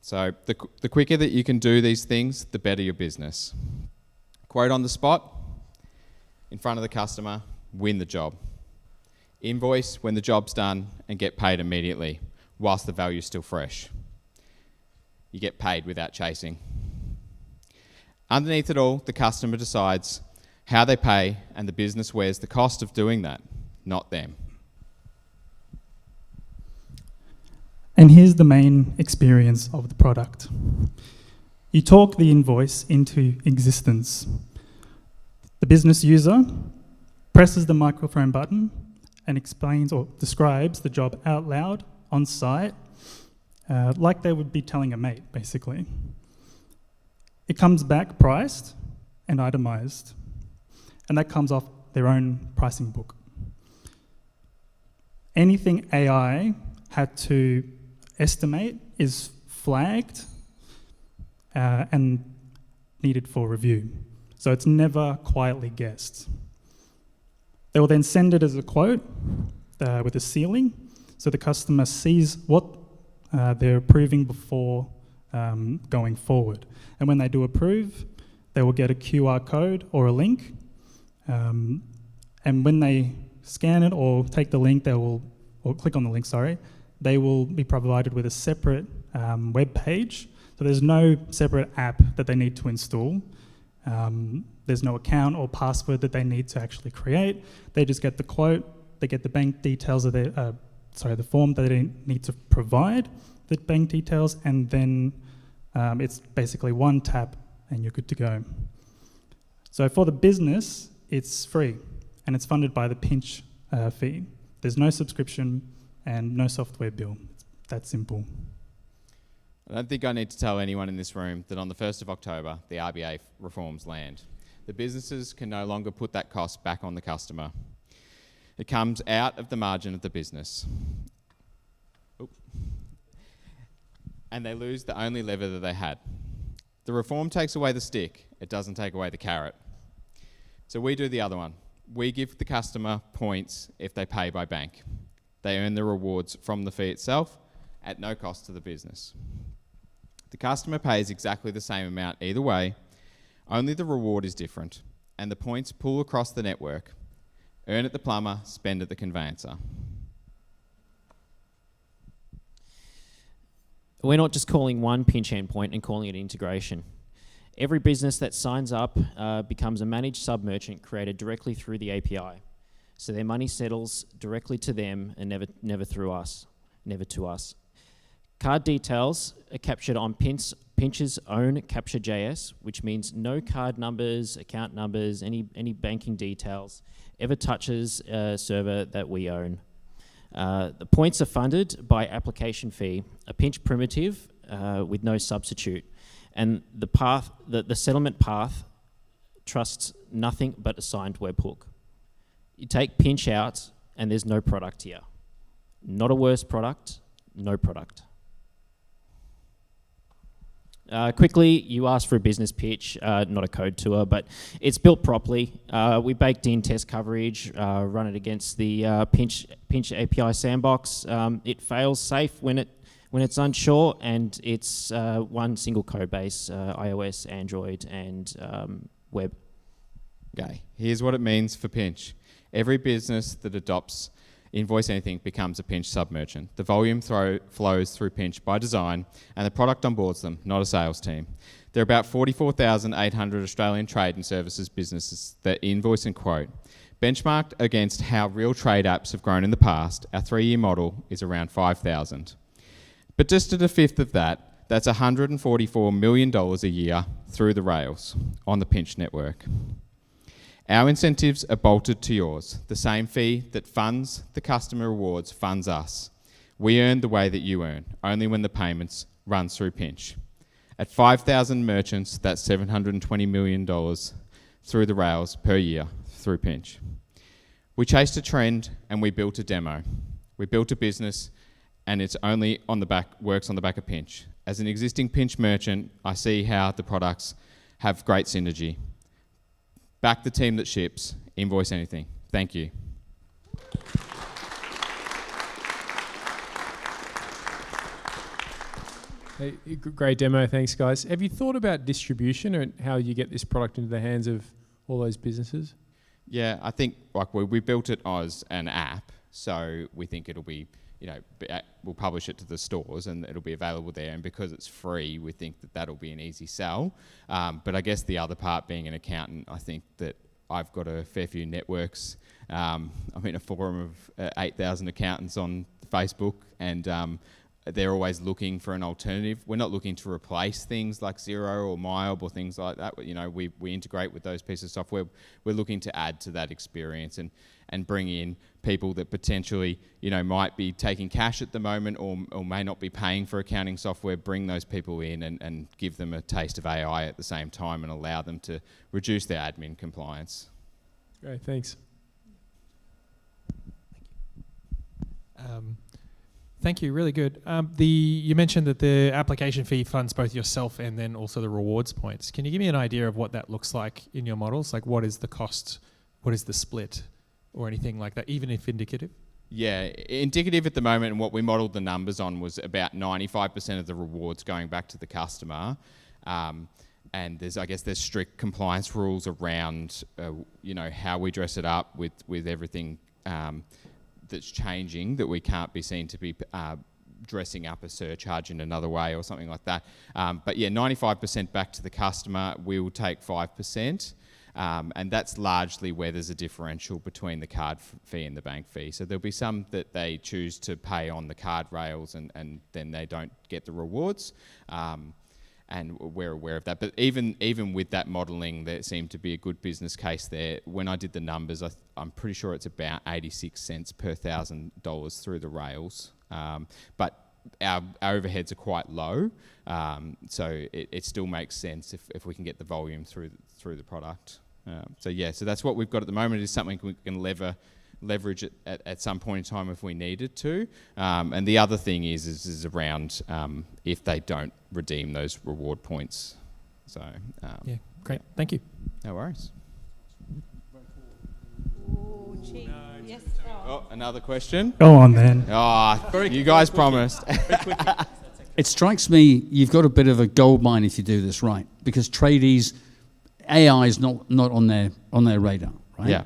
So the quicker that you can do these things, the better your business. Quote on the spot, in front of the customer, win the job. Invoice when the job's done and get paid immediately, whilst the value's still fresh. You get paid without chasing. Underneath it all, the customer decides how they pay, and the business wears the cost of doing that, not them. And here's the main experience of the product. You talk the invoice into existence. The business user presses the microphone button and explains or describes the job out loud on site, like they would be telling a mate, basically. It comes back priced and itemized, and that comes off their own pricing book. Anything AI had to estimate is flagged and needed for review. So it's never quietly guessed. They will then send it as a quote with a ceiling, so the customer sees what they're approving before going forward. And when they do approve, they will get a QR code or a link. And when they scan it or take the link, or click on the link, they will be provided with a separate web page. So there's no separate app that they need to install. There's no account or password that they need to actually create. They just get the quote, they get the bank details of the form that they need to provide, the bank details, and then it's basically one tap and you're good to go. So for the business, it's free and it's funded by the pinch fee. There's no subscription and no software bill. It's that simple. I don't think I need to tell anyone in this room that on the 1st of October, the RBA reforms land. The businesses can no longer put that cost back on the customer. It comes out of the margin of the business. And they lose the only lever that they had. The reform takes away the stick, it doesn't take away the carrot. So we do the other one. We give the customer points if they pay by bank. They earn the rewards from the fee itself at no cost to the business. The customer pays exactly the same amount either way, only the reward is different, and the points pull across the network. Earn at the plumber, spend at the conveyancer. We're not just calling one pinch endpoint and calling it integration. Every business that signs up becomes a managed sub-merchant created directly through the API. So their money settles directly to them and never through us, never to us. Card details are captured on Pinch's own Capture.js, which means no card numbers, account numbers, any banking details ever touches a server that we own. The points are funded by application fee, a Pinch primitive with no substitute, and the settlement path trusts nothing but a signed webhook. You take Pinch out, and there's no product here. Not a worse product, no product. Quickly, you asked for a business pitch, not a code tour, but it's built properly. We baked in test coverage, run it against the Pinch API sandbox. It fails safe when it's unsure, and it's one single code base, iOS, Android, and web. Okay, here's what it means for Pinch. Every business that adopts Invoice Anything becomes a Pinch sub-merchant. The volume flows through Pinch by design, and the product onboards them, not a sales team. There are about 44,800 Australian trade and services businesses that invoice and quote. Benchmarked against how real trade apps have grown in the past, our 3-year model is around 5,000. But just at a fifth of that, that's $144 million a year through the rails on the Pinch network. Our incentives are bolted to yours. The same fee that funds the customer rewards funds us. We earn the way that you earn, only when the payments run through Pinch. At 5,000 merchants, that's $720 million through the rails per year through Pinch. We chased a trend and we built a demo. We built a business, and it's only works on the back of Pinch. As an existing Pinch merchant, I see how the products have great synergy. Back the team that ships, invoice anything. Thank you. Hey, great demo, thanks guys. Have you thought about distribution and how you get this product into the hands of all those businesses? Yeah, I think like we built it as an app, so we think it'll be, we'll publish it to the stores and it'll be available there. And because it's free, we think that that'll be an easy sell. But I guess the other part, being an accountant, I think that I've got a fair few networks. I'm in a forum of 8,000 accountants on Facebook, and they're always looking for an alternative. We're not looking to replace things like Xero or MyOb or things like that. We integrate with those pieces of software. We're looking to add to that experience and bring in people that potentially, might be taking cash at the moment or may not be paying for accounting software. Bring those people in and give them a taste of AI at the same time and allow them to reduce their admin compliance. Great, thanks. Thank you, really good. You mentioned that the application fee funds both yourself and then also the rewards points. Can you give me an idea of what that looks like in your models? Like, what is the cost? What is the split? Or anything like that, even if indicative? Yeah, indicative at the moment, and what we modelled the numbers on was about 95% of the rewards going back to the customer. And there's strict compliance rules around, how we dress it up with everything that's changing, that we can't be seen to be dressing up a surcharge in another way or something like that. But yeah, 95% back to the customer. We'll take 5%. And that's largely where there's a differential between the card fee and the bank fee. So there'll be some that they choose to pay on the card rails and then they don't get the rewards. And we're aware of that. But even with that modelling, there seemed to be a good business case there. When I did the numbers, I'm pretty sure it's about 86 cents per $1,000 through the rails. But our overheads are quite low, so it still makes sense if we can get the volume through the product. So that's what we've got at the moment. It is something we can leverage at some point in time if we needed to. And the other thing is around if they don't redeem those reward points. So yeah, great. Thank you. No worries. Oh, gee. Yes. Oh, another question? Go on then. You guys promised. It strikes me you've got a bit of a gold mine if you do this right, because tradies, AI is not on their radar, right? Yeah.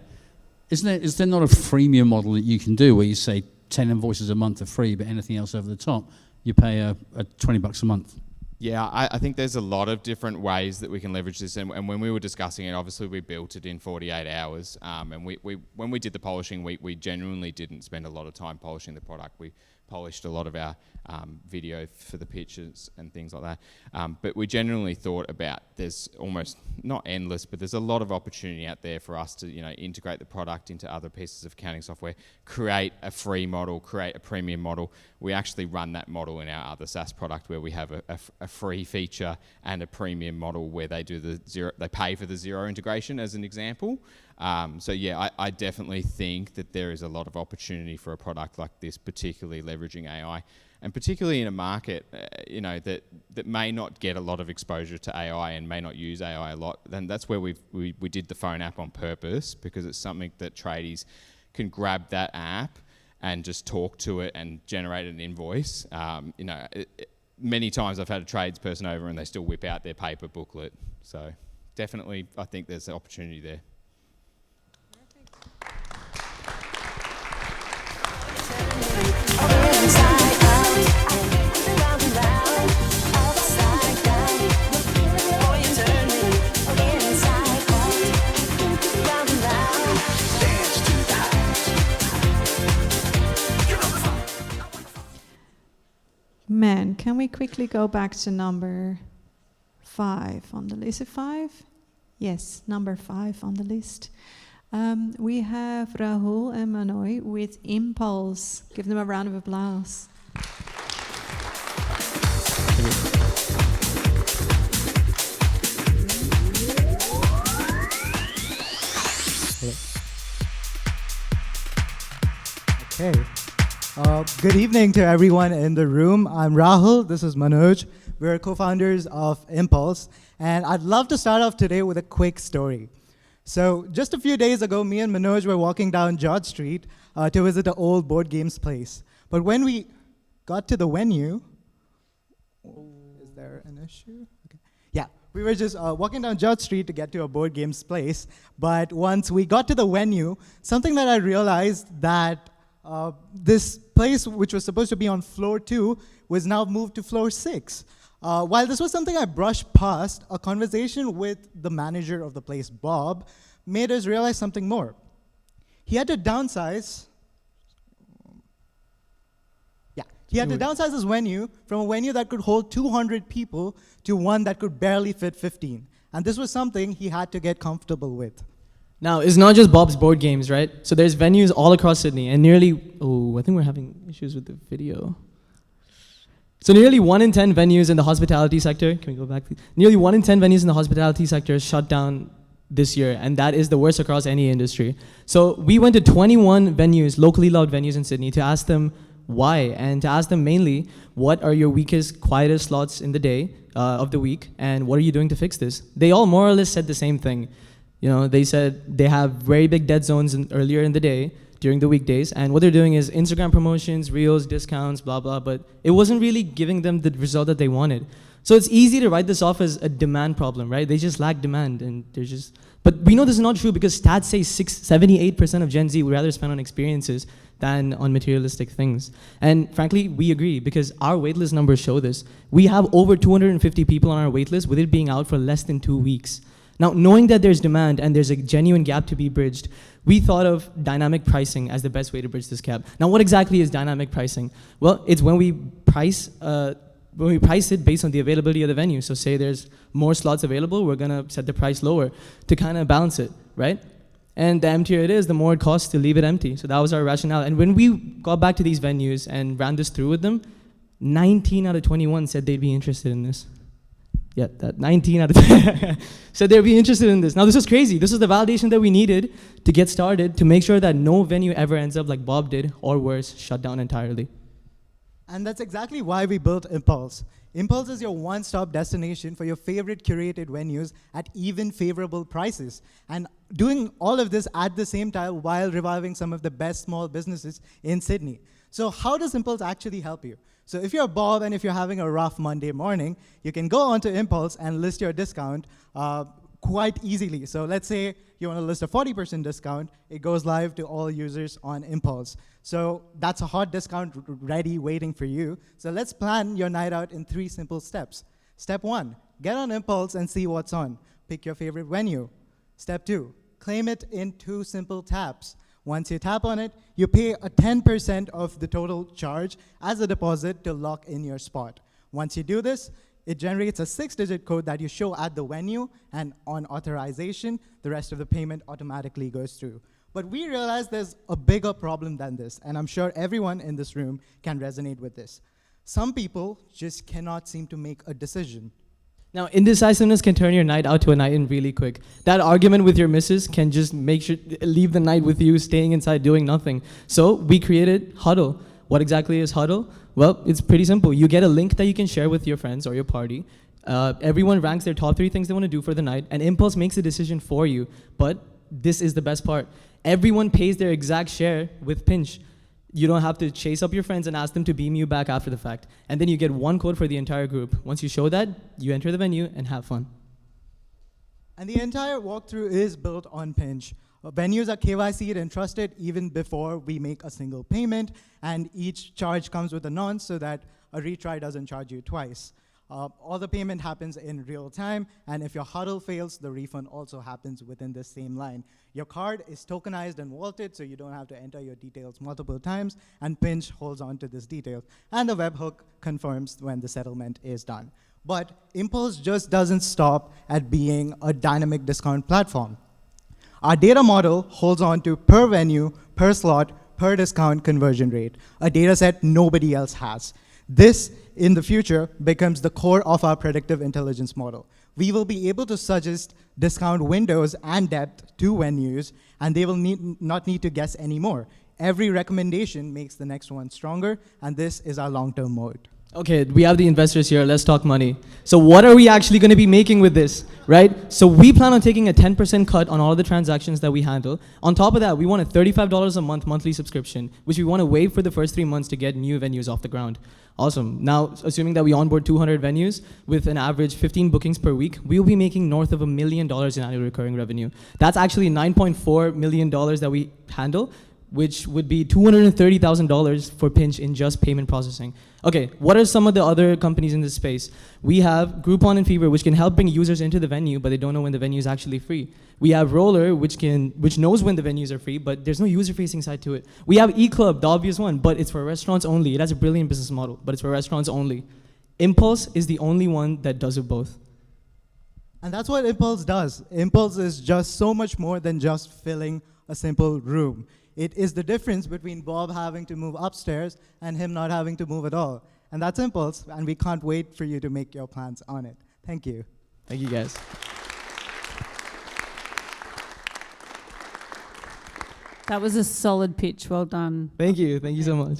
Is there not a freemium model that you can do where you say 10 invoices a month are free, but anything else over the top, you pay a $20 a month? Yeah, I think there's a lot of different ways that we can leverage this. And when we were discussing it, obviously we built it in 48 hours. And when we did the polishing, we genuinely didn't spend a lot of time polishing the product. We polished a lot of our video for the pictures and things like that. But we genuinely thought about there's almost, not endless, but there's a lot of opportunity out there for us to integrate the product into other pieces of accounting software, create a free model, create a premium model. We actually run that model in our other SaaS product where we have a free feature and a premium model where they do they pay for the Xero integration as an example. So yeah, I definitely think that there is a lot of opportunity for a product like this, particularly leveraging AI, and particularly in a market, that may not get a lot of exposure to AI and may not use AI a lot. Then that's where we did the phone app on purpose, because it's something that tradies can grab that app and just talk to it and generate an invoice. Many times I've had a tradesperson over and they still whip out their paper booklet. So definitely, I think there's an opportunity there. Man, can we quickly go back to number 5 on the list? Is it 5? Yes, number 5 on the list. We have Rahul and Manoy with Impulse. Give them a round of applause. Okay. Good evening to everyone in the room. I'm Rahul. This is Manoj. We're co-founders of Impulse. And I'd love to start off today with a quick story. So just a few days ago, me and Manoj were walking down George Street to visit an old board games place. But when we got to the venue, is there an issue? Okay. Yeah, we were just walking down George Street to get to a board games place. But once we got to the venue, something that I realized that this place, which was supposed to be on floor 2, was now moved to floor 6. While this was something I brushed past, a conversation with the manager of the place, Bob, made us realize something more. He had to downsize. He had to downsize his venue from a venue that could hold 200 people to one that could barely fit 15. And this was something he had to get comfortable with. Now, it's not just Bob's Board Games, right? So there's venues all across Sydney, and nearly, I think we're having issues with the video. So nearly 1 in 10 venues in the hospitality sector, can we go back please? Nearly 1 in 10 venues in the hospitality sector shut down this year, and that is the worst across any industry. So we went to 21 venues, locally loved venues in Sydney, to ask them why, and to ask them mainly, what are your weakest, quietest slots in the day, of the week, and what are you doing to fix this? They all more or less said the same thing. You know, they said they have very big dead zones earlier in the day, during the weekdays, and what they're doing is Instagram promotions, reels, discounts, blah, blah, but it wasn't really giving them the result that they wanted. So it's easy to write this off as a demand problem, right? They just lack demand, and they're just, but we know this is not true because stats say 78% of Gen Z would rather spend on experiences than on materialistic things. And frankly, we agree because our waitlist numbers show this. We have over 250 people on our waitlist with it being out for less than 2 weeks. Now, knowing that there's demand and there's a genuine gap to be bridged, we thought of dynamic pricing as the best way to bridge this gap. Now, what exactly is dynamic pricing? Well, it's when we price it based on the availability of the venue. So say there's more slots available, we're gonna set the price lower to kind of balance it, right? And the emptier it is, the more it costs to leave it empty. So that was our rationale. And when we got back to these venues and ran this through with them, 19 out of 21 said they'd be interested in this. Yeah, that 19 out of 10 said they'd be interested in this. Now, this is crazy. This is the validation that we needed to get started to make sure that no venue ever ends up like Bob did, or worse, shut down entirely. And that's exactly why we built Impulse. Impulse is your one-stop destination for your favorite curated venues at even favorable prices. And doing all of this at the same time while reviving some of the best small businesses in Sydney. So how does Impulse actually help you? So if you're Bob and if you're having a rough Monday morning, you can go onto Impulse and list your discount quite easily. So let's say you want to list a 40% discount, it goes live to all users on Impulse. So that's a hot discount ready, waiting for you. So let's plan your night out in 3 simple steps. Step 1, get on Impulse and see what's on. Pick your favorite venue. Step 2, claim it in 2 simple taps. Once you tap on it, you pay a 10% of the total charge as a deposit to lock in your spot. Once you do this, it generates a 6-digit code that you show at the venue, and on authorization, the rest of the payment automatically goes through. But we realize there's a bigger problem than this, and I'm sure everyone in this room can resonate with this. Some people just cannot seem to make a decision. Now, indecisiveness can turn your night out to a night in really quick. That argument with your missus can just leave the night with you staying inside doing nothing. So we created Huddle. What exactly is Huddle? Well, it's pretty simple. You get a link that you can share with your friends or your party. Everyone ranks their top 3 things they want to do for the night, and Impulse makes a decision for you. But this is the best part. Everyone pays their exact share with Pinch. You don't have to chase up your friends and ask them to beam you back after the fact. And then you get 1 code for the entire group. Once you show that, you enter the venue and have fun. And the entire walkthrough is built on Pinch. Venues are KYC'd and trusted even before we make a single payment, and each charge comes with a nonce so that a retry doesn't charge you twice. All the payment happens in real time, and if your huddle fails, the refund also happens within the same line. Your card is tokenized and vaulted, so you don't have to enter your details multiple times, and Pinch holds on to this detail. And the webhook confirms when the settlement is done. But Impulse just doesn't stop at being a dynamic discount platform. Our data model holds on to per venue, per slot, per discount conversion rate, a data set nobody else has. This, in the future, becomes the core of our predictive intelligence model. We will be able to suggest discount windows and depth to venues, and they will not need to guess anymore. Every recommendation makes the next one stronger, and this is our long-term mode. Okay, we have the investors here. Let's talk money. So what are we actually going to be making with this, right? So we plan on taking a 10% cut on all of the transactions that we handle. On top of that, we want a $35 a month monthly subscription, which we want to waive for the first 3 months to get new venues off the ground. Awesome. Now, assuming that we onboard 200 venues with an average 15 bookings per week, we will be making north of $1 million in annual recurring revenue. That's actually $9.4 million that we handle, which would be $230,000 for Pinch in just payment processing. Okay, what are some of the other companies in this space? We have Groupon and Fever, which can help bring users into the venue, but they don't know when the venue is actually free. We have Roller, which knows when the venues are free, but there's no user-facing side to it. We have eClub, the obvious one, but it's for restaurants only. It has a brilliant business model, but it's for restaurants only. Impulse is the only one that does it both. And that's what Impulse does. Impulse is just so much more than just filling a simple room. It is the difference between Bob having to move upstairs and him not having to move at all. And that's Impulse, and we can't wait for you to make your plans on it. Thank you. Thank you, guys. That was a solid pitch. Well done. Thank you. Thank you so much.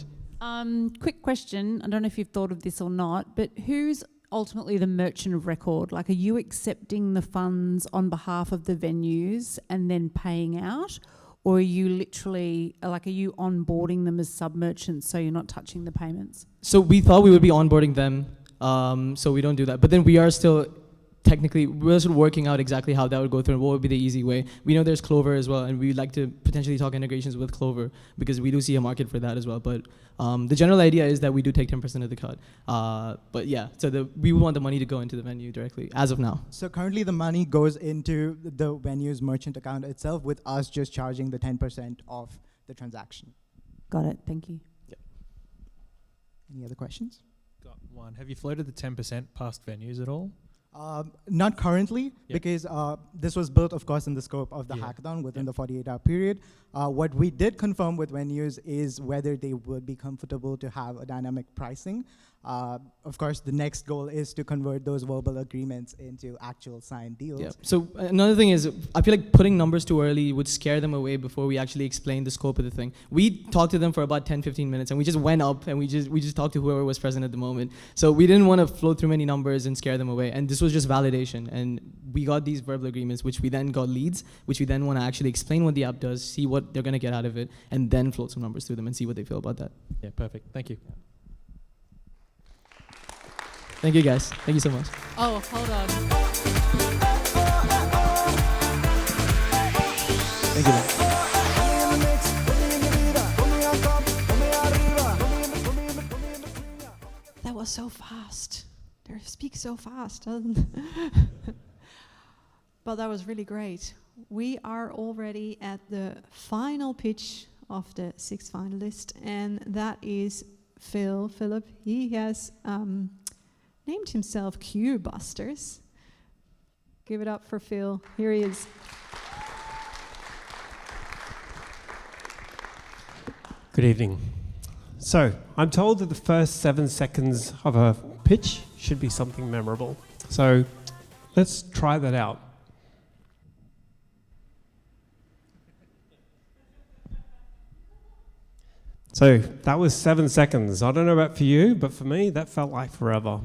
Quick question. I don't know if you've thought of this or not, but who's ultimately the merchant of record? Like, are you accepting the funds on behalf of the venues and then paying out? Or are you literally, are you onboarding them as sub-merchants so you're not touching the payments? So we thought we would be onboarding them, so we don't do that. But then we are still we're still working out exactly how that would go through and what would be the easy way. We know there's Clover as well, and we'd like to potentially talk integrations with Clover because we do see a market for that as well. But the general idea is that we do take 10% of the cut. But yeah, so we want the money to go into the venue directly as of now. So currently the money goes into the venue's merchant account itself, with us just charging the 10% of the transaction. Got it. Thank you. Yep. Any other questions? Got one. Have you floated the 10% past venues at all? Not currently, because this was built, of course, in the scope of the hackathon within the 48-hour period. What we did confirm with venues is whether they would be comfortable to have a dynamic pricing. Of course, the next goal is to convert those verbal agreements into actual signed deals. Yeah. So another thing is, I feel like putting numbers too early would scare them away before we actually explain the scope of the thing. We talked to them for about 10-15 minutes, and we just went up and we just talked to whoever was present at the moment. So we didn't want to float through many numbers and scare them away. And this was just validation. And we got these verbal agreements, which we then got leads, which we then want to actually explain what the app does, see what they're going to get out of it, and then float some numbers through them and see what they feel about that. Yeah, perfect. Thank you. Thank you, guys. Thank you so much. Oh, hold on. Thank you. That was so fast. They speak so fast. But that was really great. We are already at the final pitch of the 6th finalist, and that is Philip. He has named himself Q Busters. Give it up for Phil. Here he is. Good evening. So, I'm told that the first 7 seconds of a pitch should be something memorable. So, let's try that out. So, that was 7 seconds. I don't know about for you, but for me, that felt like forever.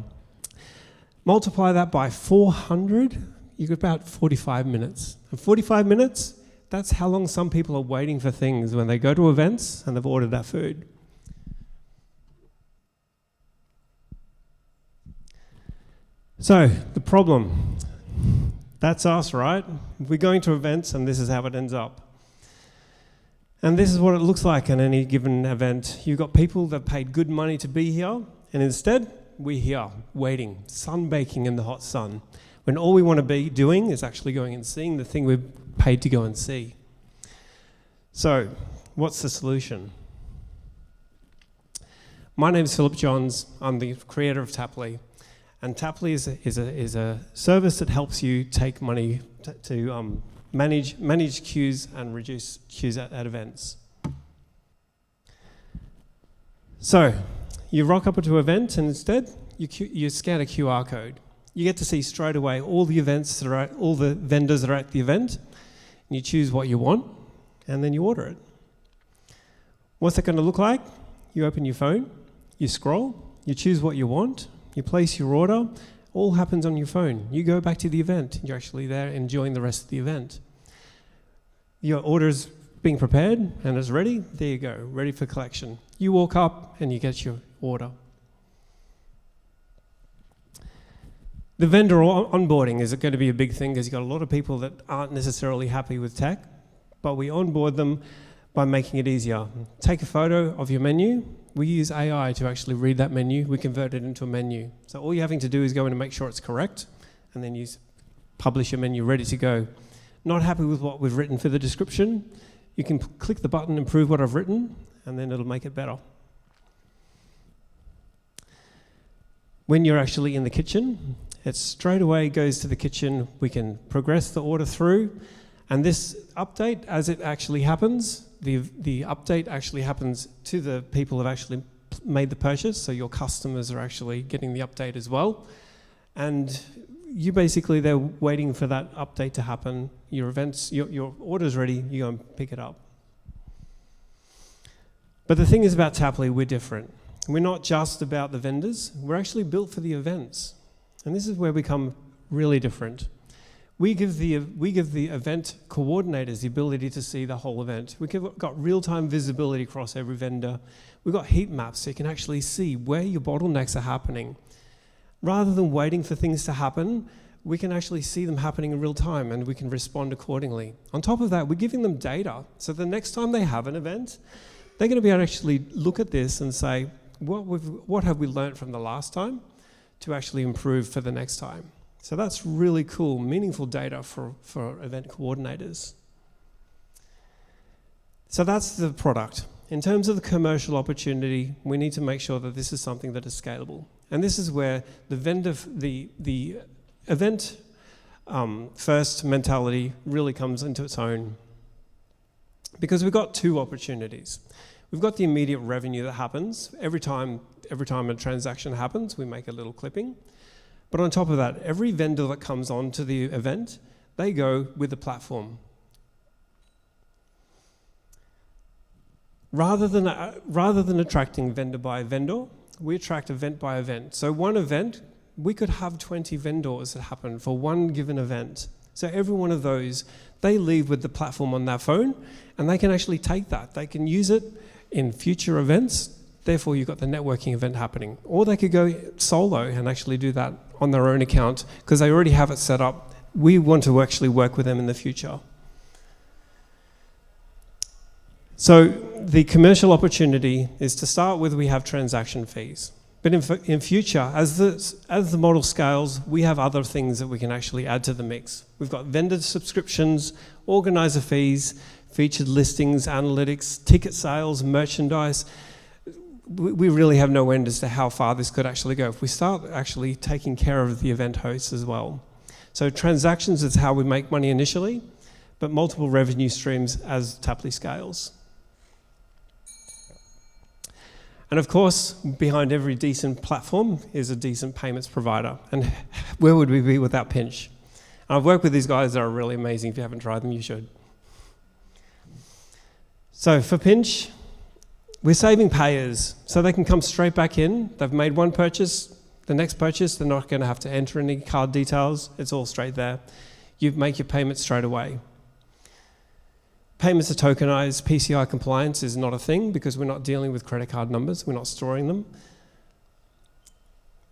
Multiply that by 400, you get about 45 minutes. And 45 minutes, that's how long some people are waiting for things when they go to events and they've ordered that food. So, the problem, that's us, right? We're going to events and this is how it ends up. And this is what it looks like in any given event. You've got people that paid good money to be here, and instead, we're here, waiting, sunbaking in the hot sun, when all we want to be doing is actually going and seeing the thing we've paid to go and see. So, what's the solution? My name's Philip Johns. I'm the creator of Tapley. And Tapley is a service that helps you take money to manage queues and reduce queues at events. So, you rock up to an event and instead you scan a QR code. You get to see straight away all the all the vendors that are at the event, and you choose what you want, and then you order it. What's that going to look like? You open your phone, you scroll, you choose what you want, you place your order, all happens on your phone. You go back to the event, you're actually there enjoying the rest of the event. Your order's being prepared and it's ready, there you go, ready for collection. You walk up and you get your order. The vendor onboarding is going to be a big thing because you've got a lot of people that aren't necessarily happy with tech, but we onboard them by making it easier. Take a photo of your menu. We use AI to actually read that menu. We convert it into a menu. So all you're having to do is go in and make sure it's correct, and then you publish your menu ready to go. Not happy with what we've written for the description? You can click the button, improve what I've written, and then it'll make it better. When you're actually in the kitchen, it straight away goes to the kitchen. We can progress the order through, and this update, as it actually happens, the update actually happens to the people who have actually made the purchase, so your customers are actually getting the update as well. And you basically, they're waiting for that update to happen. Your events, your order's ready, you go and pick it up. But the thing is about Tapley, we're different. We're not just about the vendors, we're actually built for the events. And this is where we become really different. We give the event coordinators the ability to see the whole event. We've got real-time visibility across every vendor. We've got heat maps so you can actually see where your bottlenecks are happening. Rather than waiting for things to happen, we can actually see them happening in real time and we can respond accordingly. On top of that, we're giving them data. So the next time they have an event, they're going to be able to actually look at this and say, what have we learned from the last time to actually improve for the next time? So that's really cool, meaningful data for event coordinators. So that's the product. In terms of the commercial opportunity, we need to make sure that this is something that is scalable. And this is where the event first mentality really comes into its own. Because we've got two opportunities. We've got the immediate revenue that happens. Every time a transaction happens, we make a little clipping. But on top of that, every vendor that comes on to the event, they go with the platform. Rather than attracting vendor by vendor, we attract event by event. So one event, we could have 20 vendors that happen for one given event. So every one of those, they leave with the platform on their phone, and they can actually take that. They can use it in future events. Therefore, you've got the networking event happening. Or they could go solo and actually do that on their own account because they already have it set up. We want to actually work with them in the future. So the commercial opportunity is to start with, we have transaction fees. But in future, as the model scales, we have other things that we can actually add to the mix. We've got vendor subscriptions, organizer fees, featured listings, analytics, ticket sales, merchandise. We really have no end as to how far this could actually go if we start actually taking care of the event hosts as well. So transactions is how we make money initially, but multiple revenue streams as Tapley scales. And of course, behind every decent platform is a decent payments provider. And where would we be without Pinch? And I've worked with these guys that are really amazing. If you haven't tried them, you should. So for Pinch, we're saving payers so they can come straight back in. They've made one purchase, the next purchase, they're not going to have to enter any card details. It's all straight there. You make your payment straight away. Payments are tokenized. PCI compliance is not a thing because we're not dealing with credit card numbers. We're not storing them.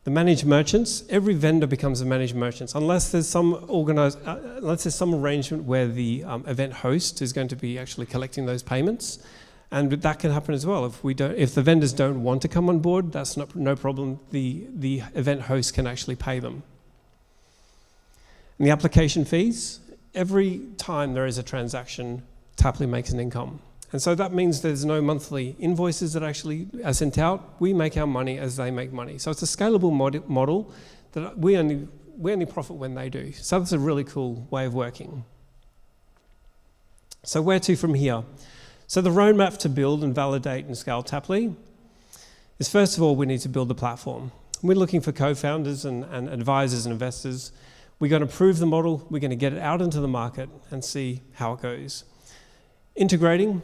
The managed merchants, every vendor becomes a managed merchant unless there's some arrangement where the event host is going to be actually collecting those payments. And that can happen as well. If the vendors don't want to come on board, that's no problem. The event host can actually pay them. And the application fees, every time there is a transaction, Tapley makes an income. And so that means there's no monthly invoices that actually are sent out. We make our money as they make money. So it's a scalable model that we only profit when they do. So that's a really cool way of working. So where to from here? So the roadmap to build and validate and scale Tapley is, first of all, we need to build the platform. We're looking for co-founders and advisors and investors. We're going to prove the model. We're going to get it out into the market and see how it goes. Integrating,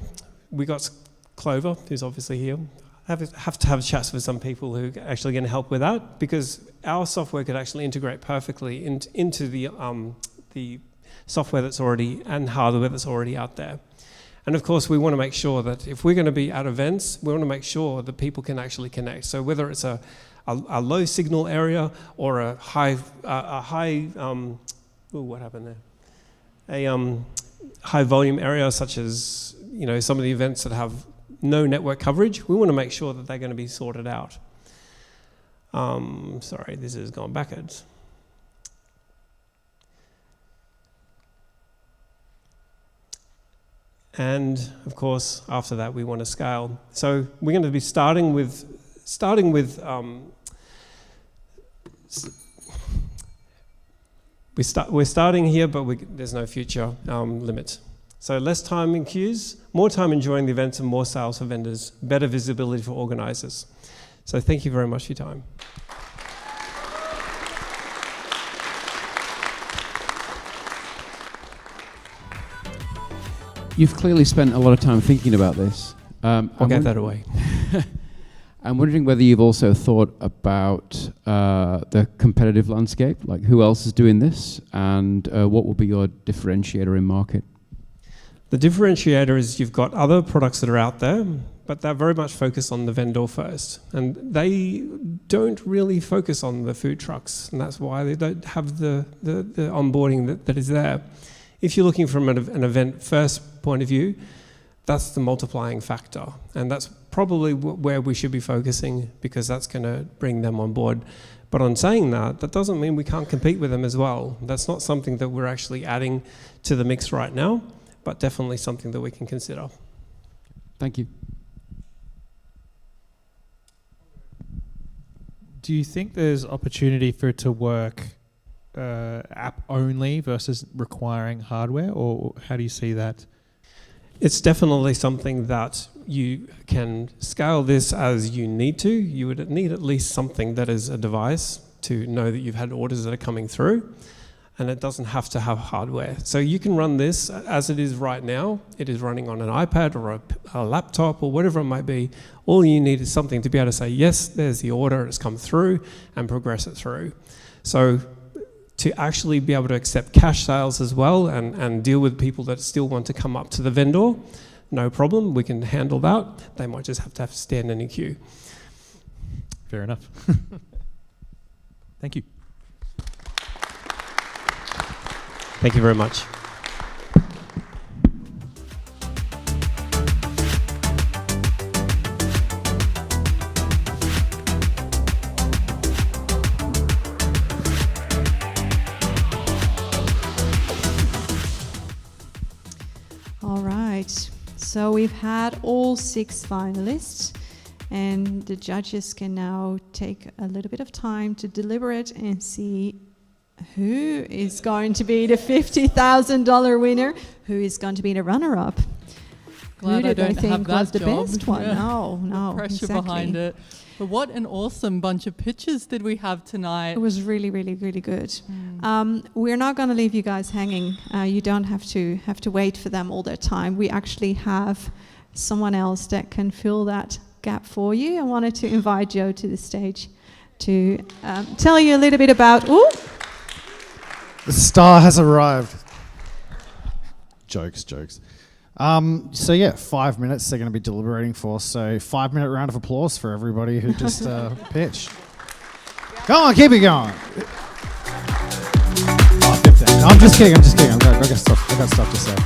we got Clover, who's obviously here. Have to have chats with some people who are actually going to help with that, because our software could actually integrate perfectly into the software that's already and hardware that's already out there. And of course, we want to make sure that if we're going to be at events, we want to make sure that people can actually connect. So whether it's a low signal area or a high what happened there? A high volume area, such as some of the events that have no network coverage, we want to make sure that they're going to be sorted out. Sorry, this has gone backwards. And of course, after that, we want to scale. So we're going to be starting with we're starting here, but there's no future limit. So less time in queues, more time enjoying the events, and more sales for vendors, better visibility for organizers. So thank you very much for your time. You've clearly spent a lot of time thinking about this. I'll get that away. I'm wondering whether you've also thought about the competitive landscape, like who else is doing this, and what will be your differentiator in market? The differentiator is you've got other products that are out there, but they're very much focused on the vendor first. And they don't really focus on the food trucks, and that's why they don't have the onboarding that is there. If you're looking from an event first point of view, that's the multiplying factor. And that's probably where we should be focusing, because that's going to bring them on board. But on saying that, that doesn't mean we can't compete with them as well. That's not something that we're actually adding to the mix right now, but definitely something that we can consider. Thank you. Do you think there's opportunity for it to work app only versus requiring hardware, or how do you see that? It's definitely something that you can scale this as you need to. You would need at least something that is a device to know that you've had orders that are coming through, and it doesn't have to have hardware. So you can run this as it is right now. It is running on an iPad or a laptop or whatever it might be. All you need is something to be able to say, yes, there's the order, it's come through, and progress it through. So to actually be able to accept cash sales as well and deal with people that still want to come up to the vendor, no problem, we can handle that. They might just have to stand in a queue. Fair enough. Thank you. Thank you very much. All right, so we've had all 6 finalists, and the judges can now take a little bit of time to deliberate and see who is going to be the $50,000 winner, who is going to be the runner-up. Glad who I did they don't have think that was the job. best one? Yeah. No, The pressure exactly. behind it. But what an awesome bunch of pitches did we have tonight. It was really, really, really good. We're not going to leave you guys hanging. You don't have to wait for them all their time. We actually have someone else that can fill that gap for you. I wanted to invite Joe to the stage to tell you a little bit about. Ooh. The star has arrived. Jokes. So yeah, 5 minutes they're going to be deliberating for. So 5-minute round of applause for everybody who just pitched. Go on, keep it going. Oh, 15. No, I'm just kidding. I've got stuff to say.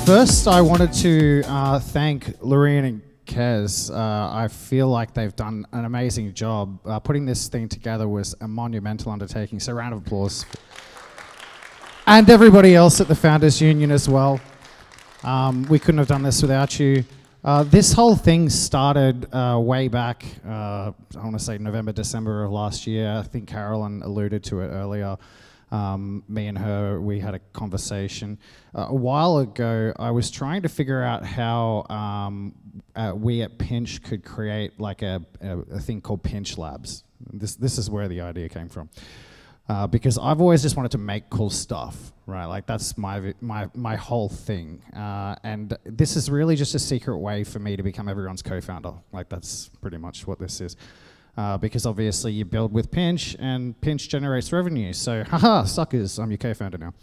First, I wanted to thank Lorraine and Kez. I feel like they've done an amazing job. Putting this thing together was a monumental undertaking. So round of applause. And everybody else at the Founders Union as well. We couldn't have done this without you. This whole thing started way back, I want to say November, December of last year. I think Carolyn alluded to it earlier. Me and her, we had a conversation. A while ago, I was trying to figure out how we at Pinch could create like a thing called Pinch Labs. This is where the idea came from. because I've always just wanted to make cool stuff, right? Like that's my whole thing. And this is really just a secret way for me to become everyone's co-founder. Like that's pretty much what this is. Because obviously you build with Pinch and Pinch generates revenue. So, haha, suckers, I'm your co-founder now.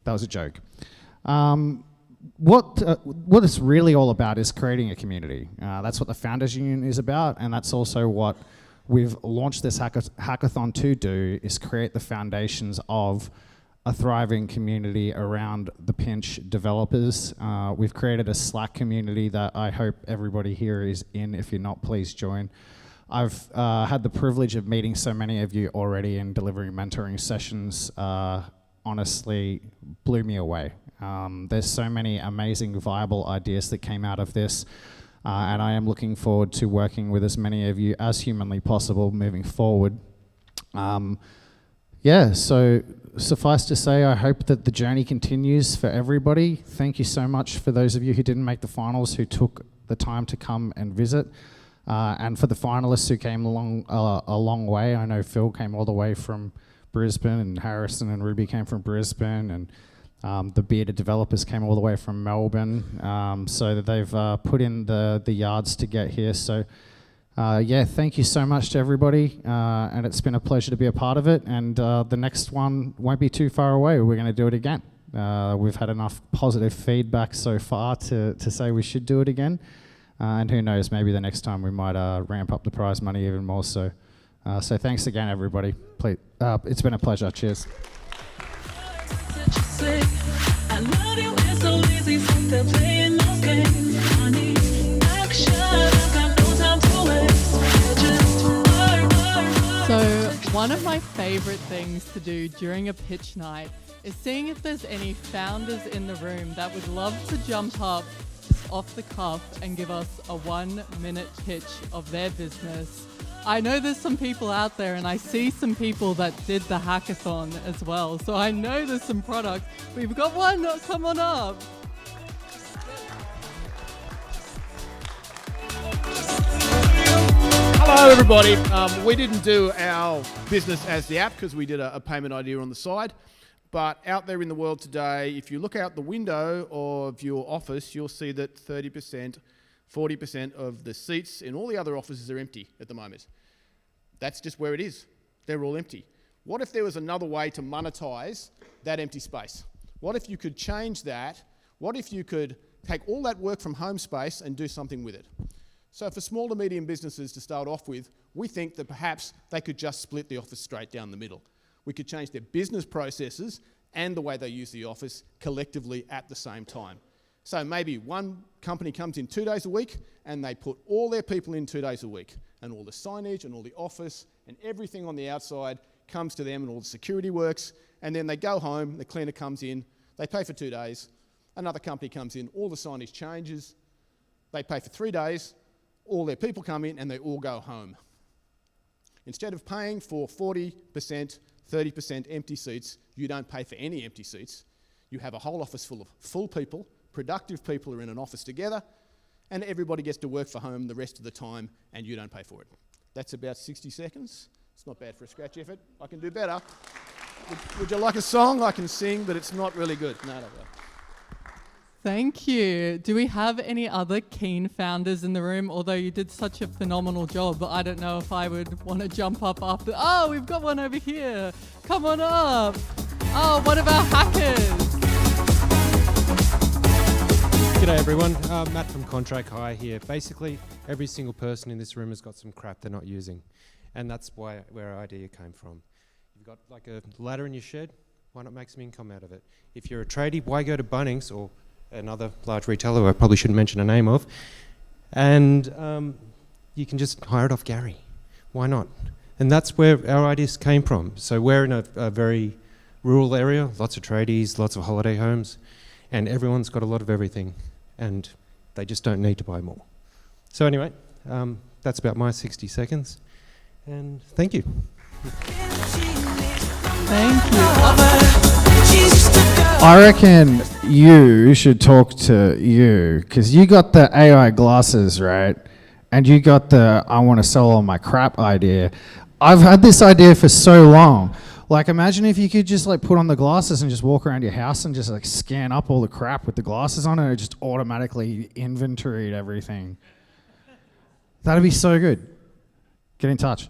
That was a joke. What it's really all about is creating a community. That's what the Founders Union is about, and that's also what we've launched this hackathon to do, is create the foundations of a thriving community around the Pinch developers. We've created a Slack community that I hope everybody here is in. If you're not, please join. I've had the privilege of meeting so many of you already and delivering mentoring sessions. Honestly, blew me away. There's so many amazing, viable ideas that came out of this, and I am looking forward to working with as many of you as humanly possible moving forward. Yeah, so suffice to say, I hope that the journey continues for everybody. Thank you so much for those of you who didn't make the finals, who took the time to come and visit. And for the finalists who came along a long way, I know Phil came all the way from Brisbane, and Harrison and Ruby came from Brisbane, and the bearded developers came all the way from Melbourne, so that they've put in the yards to get here. So yeah, thank you so much to everybody, and it's been a pleasure to be a part of it, and the next one won't be too far away. We're going to do it again. We've had enough positive feedback so far to say we should do it again. And who knows, maybe the next time we might ramp up the prize money even more. So thanks again, everybody. Please, it's been a pleasure. Cheers. So one of my favorite things to do during a pitch night is seeing if there's any founders in the room that would love to jump up just off the cuff and give us a 1-minute pitch of their business. I know there's some people out there, and I see some people that did the hackathon as well, so I know there's some products. We've got one, come on up. Hello everybody. We didn't do our business as the app because we did a payment idea on the side. But out there in the world today, if you look out the window of your office, you'll see that 30%, 40% of the seats in all the other offices are empty at the moment. That's just where it is. They're all empty. What if there was another way to monetize that empty space? What if you could change that? What if you could take all that work from home space and do something with it? So for small to medium businesses to start off with, we think that perhaps they could just split the office straight down the middle. We could change their business processes and the way they use the office collectively at the same time. So maybe one company comes in 2 days a week and they put all their people in 2 days a week, and all the signage and all the office and everything on the outside comes to them, and all the security works, and then they go home, the cleaner comes in, they pay for 2 days, another company comes in, all the signage changes, they pay for 3 days, all their people come in and they all go home. Instead of paying for 40%, 30% empty seats, you don't pay for any empty seats. You have a whole office full of full people, productive people are in an office together, and everybody gets to work for home the rest of the time, and you don't pay for it. That's about 60 seconds. It's not bad for a scratch effort. I can do better. Would you like a song? I can sing, but it's not really good. No. Thank you. Do we have any other keen founders in the room? Although you did such a phenomenal job, I don't know if I would want to jump up after. Oh, we've got one over here. Come on up. Oh, one of our hackers. G'day everyone, Matt from Contract Hire here. Basically, every single person in this room has got some crap they're not using, and that's where our idea came from. You've got like a ladder in your shed, why not make some income out of it? If you're a tradie, why go to Bunnings or another large retailer I probably shouldn't mention the name of, and you can just hire it off Gary. Why not? And that's where our ideas came from. So we're in a very rural area, lots of tradies, lots of holiday homes, and everyone's got a lot of everything, and they just don't need to buy more. So anyway, that's about my 60 seconds, and thank you. Thank you. I reckon you should talk to you, because you got the AI glasses, right? And you got the I want to sell all my crap idea. I've had this idea for so long. Like, imagine if you could just like put on the glasses and just walk around your house and just like scan up all the crap with the glasses on, and it just automatically inventoried everything. That'd be so good. Get in touch.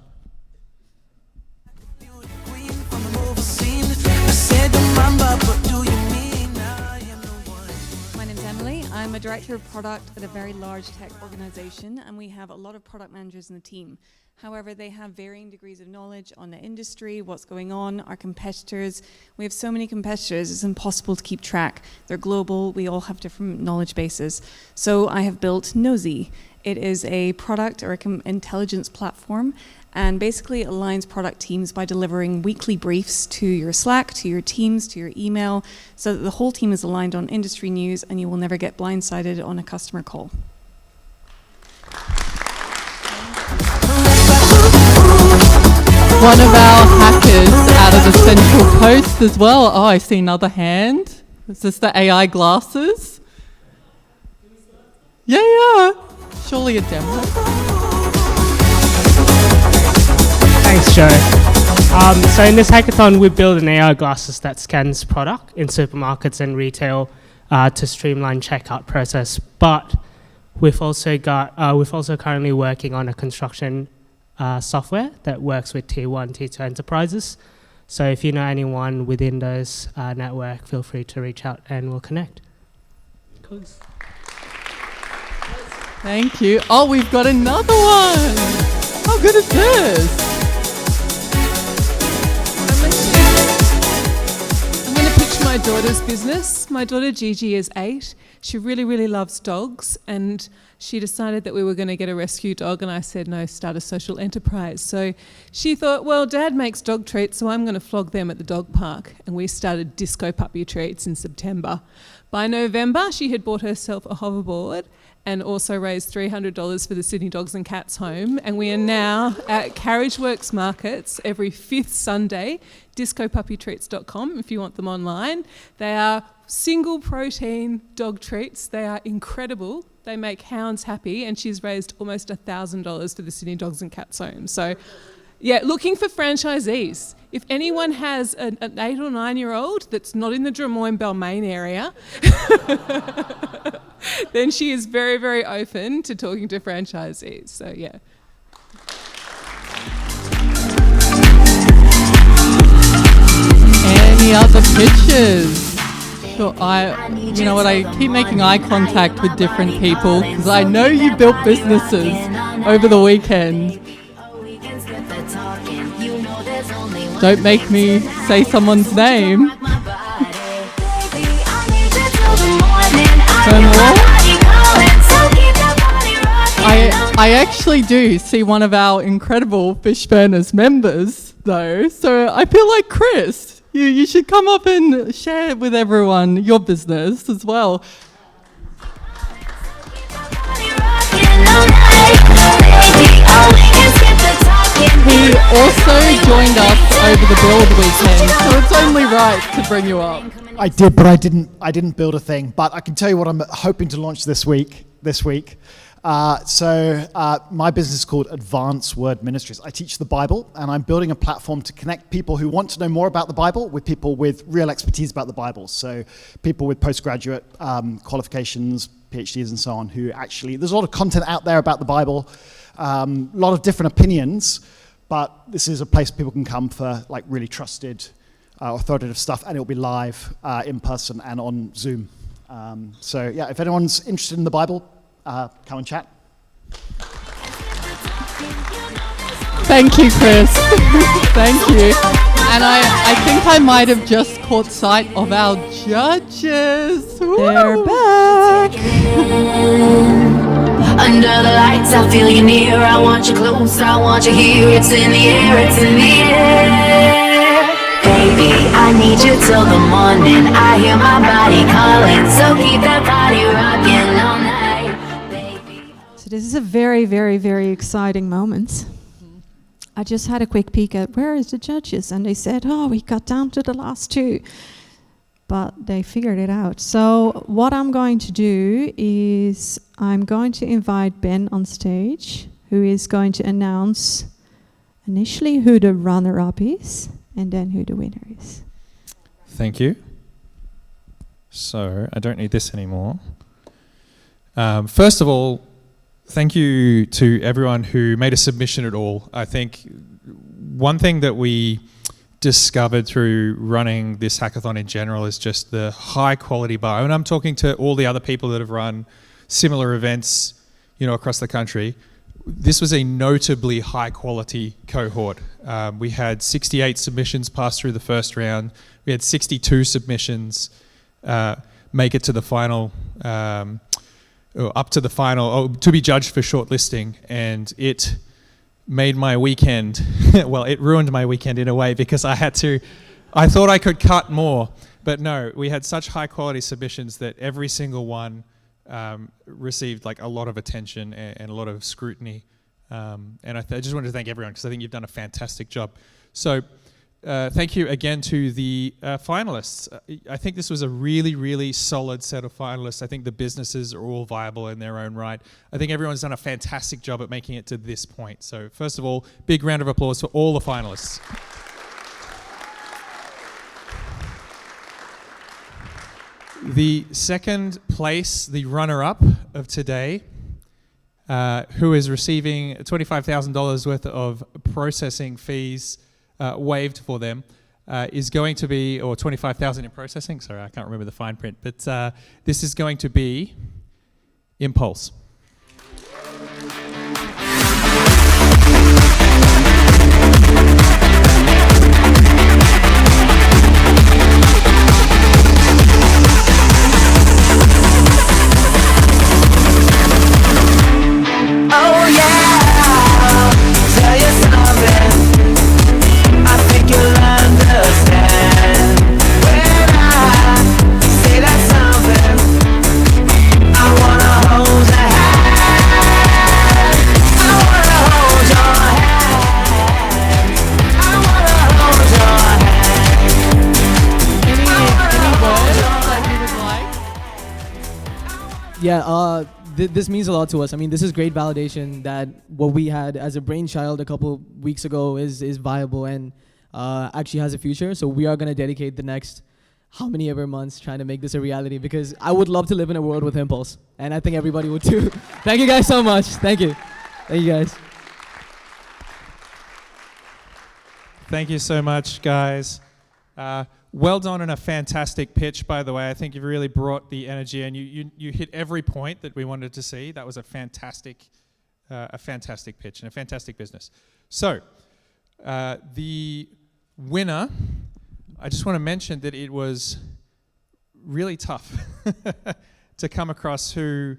My name's Emily. I'm a director of product at a very large tech organization, and we have a lot of product managers in the team. However, they have varying degrees of knowledge on the industry, what's going on, our competitors. We have so many competitors, it's impossible to keep track. They're global, we all have different knowledge bases. So I have built Nosy. It is a product or intelligence platform, and basically aligns product teams by delivering weekly briefs to your Slack, to your Teams, to your email, so that the whole team is aligned on industry news and you will never get blindsided on a customer call. One of our hackers out of the Central Coast as well. Oh, I see another hand. Is this the AI glasses? Yeah. Surely a demo. Thanks, Joe. So in this hackathon, we built an AI glasses that scans product in supermarkets and retail to streamline checkout process. But we've also currently working on a construction software that works with Tier 1, Tier 2 enterprises. So if you know anyone within those network, feel free to reach out and we'll connect. Cool. Thank you. Oh, we've got another one. How good is this? I'm going to pitch my daughter's business. My daughter Gigi is 8. She really, really loves dogs, and she decided that we were going to get a rescue dog, and I said, no, start a social enterprise. So she thought, well, Dad makes dog treats, so I'm going to flog them at the dog park. And we started Disco Puppy Treats in September. By November, she had bought herself a hoverboard and also raised $300 for the Sydney Dogs and Cats Home. And we are now at Carriageworks Markets every 5th Sunday, discopuppytreats.com if you want them online. They are single protein dog treats. They are incredible. They make hounds happy, and she's raised almost $1,000 for the Sydney Dogs and Cats Home. So, yeah, looking for franchisees. If anyone has an 8 or 9-year-old that's not in the Drummoyne Balmain area, then she is very, very open to talking to franchisees. So, yeah. Any other pitches? Sure, you know what, I keep making eye contact with different people because I know you built businesses over the weekend. Don't make me say someone's name. I actually do see one of our incredible Fishburners members, though, so I feel like Chris, you should come up and share with everyone your business as well. He also joined us over the build weekend, so it's only right to bring you up. I did, but I didn't build a thing. But I can tell you what I'm hoping to launch this week. My business is called Advanced Word Ministries. I teach the Bible, and I'm building a platform to connect people who want to know more about the Bible with people with real expertise about the Bible. So people with postgraduate qualifications, PhDs and so on, who actually, there's a lot of content out there about the Bible, a lot of different opinions, but this is a place people can come for like really trusted, authoritative stuff, and it'll be live in person and on Zoom. So yeah, if anyone's interested in the Bible, come and chat. Thank you, Chris. Thank you. And I think I might have just caught sight of our judges. They're back. Under the lights, I feel you near. I want you close, I want you here. It's in the air, it's in the air. Baby, I need you till the morning. I hear my body calling, so keep that body rocking all night. So this is a very, very, very exciting moment. I just had a quick peek at where is the judges, and they said, oh, we got down to the last 2. But they figured it out. So what I'm going to do is I'm going to invite Ben on stage, who is going to announce initially who the runner-up is, and then who the winner is. Thank you. So I don't need this anymore. First of all, thank you to everyone who made a submission at all. I think one thing that we discovered through running this hackathon in general is just the high quality bar. And I'm talking to all the other people that have run similar events, across the country. This was a notably high quality cohort. We had 68 submissions pass through the first round. We had 62 submissions make it to the final, up to the final, to be judged for shortlisting, and it made my weekend, well, it ruined my weekend in a way, because I thought I could cut more, but no, we had such high quality submissions that every single one received like a lot of attention and a lot of scrutiny. And I just wanted to thank everyone, because I think you've done a fantastic job. So thank you again to the finalists. I think this was a really, really solid set of finalists. I think the businesses are all viable in their own right. I think everyone's done a fantastic job at making it to this point. So first of all, big round of applause for all the finalists. The second place, the runner-up of today, who is receiving $25,000 worth of processing fees waived for them, is going to be, or $25,000 in processing, sorry, I can't remember the fine print, but this is going to be Impulse. Oh yeah, tell you something. I think you'll understand when I say that something. I wanna hold your hand. I wanna hold your hand. I wanna hold your hand. Any words that you would like? Yeah, this means a lot to us. I mean, this is great validation that what we had as a brainchild a couple weeks ago is viable and actually has a future. So we are going to dedicate the next how many ever months trying to make this a reality, because I would love to live in a world with Impulse, and I think everybody would too. Thank you guys so much. Thank you. Thank you guys. Thank you so much, guys. Well done on a fantastic pitch, by the way. I think you've really brought the energy, and you hit every point that we wanted to see. That was a fantastic pitch and a fantastic business. So, the winner, I just want to mention that it was really tough to come across who,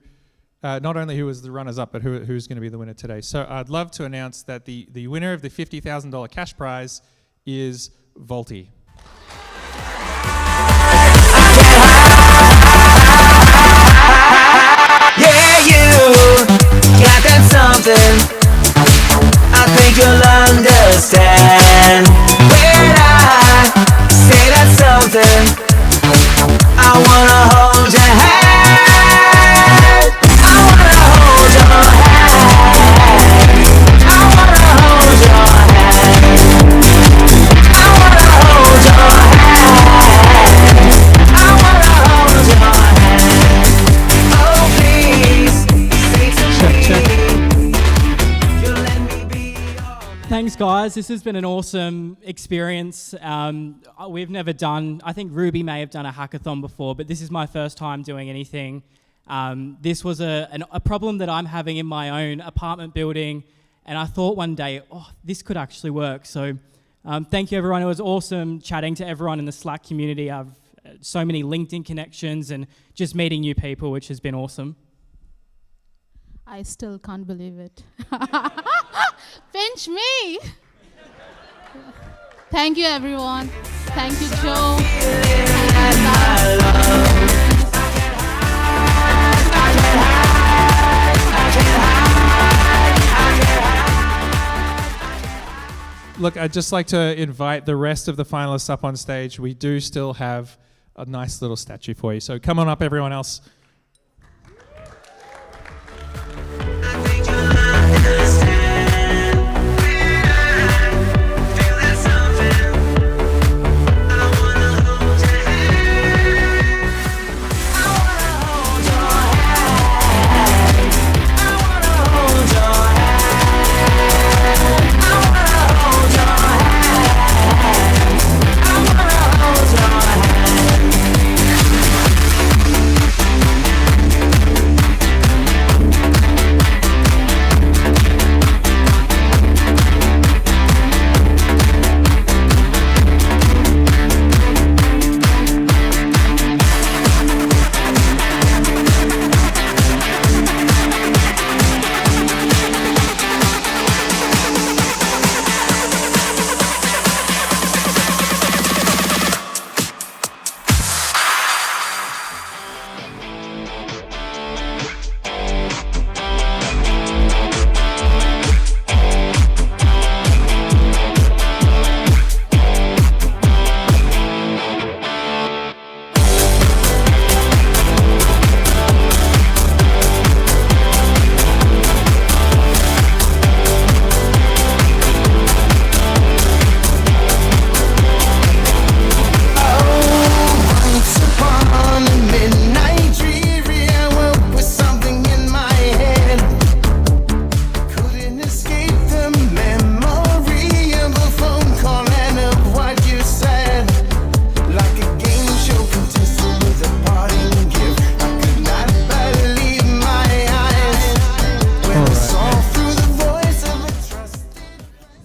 not only who was the runners-up, but who's going to be the winner today. So I'd love to announce that the winner of the $50,000 cash prize is Volti. Yeah, you got that something. I think you'll understand when I say that something. I wanna hold your hand. I wanna hold your hand. I wanna hold your hand. I wanna hold your hand. I wanna hold your hand. Oh please, say to me, you'll let me be your. Thanks, guys. This has been an awesome experience. We've never done, I think Ruby may have done a hackathon before, but this is my first time doing anything. This was a problem that I'm having in my own apartment building, and I thought one day, this could actually work. So thank you, everyone. It was awesome chatting to everyone in the Slack community. I've so many LinkedIn connections and just meeting new people, which has been awesome. I still can't believe it. Pinch me! Thank you, everyone. Thank you, Joe. Look, I'd just like to invite the rest of the finalists up on stage. We do still have a nice little statue for you. So come on up, everyone else.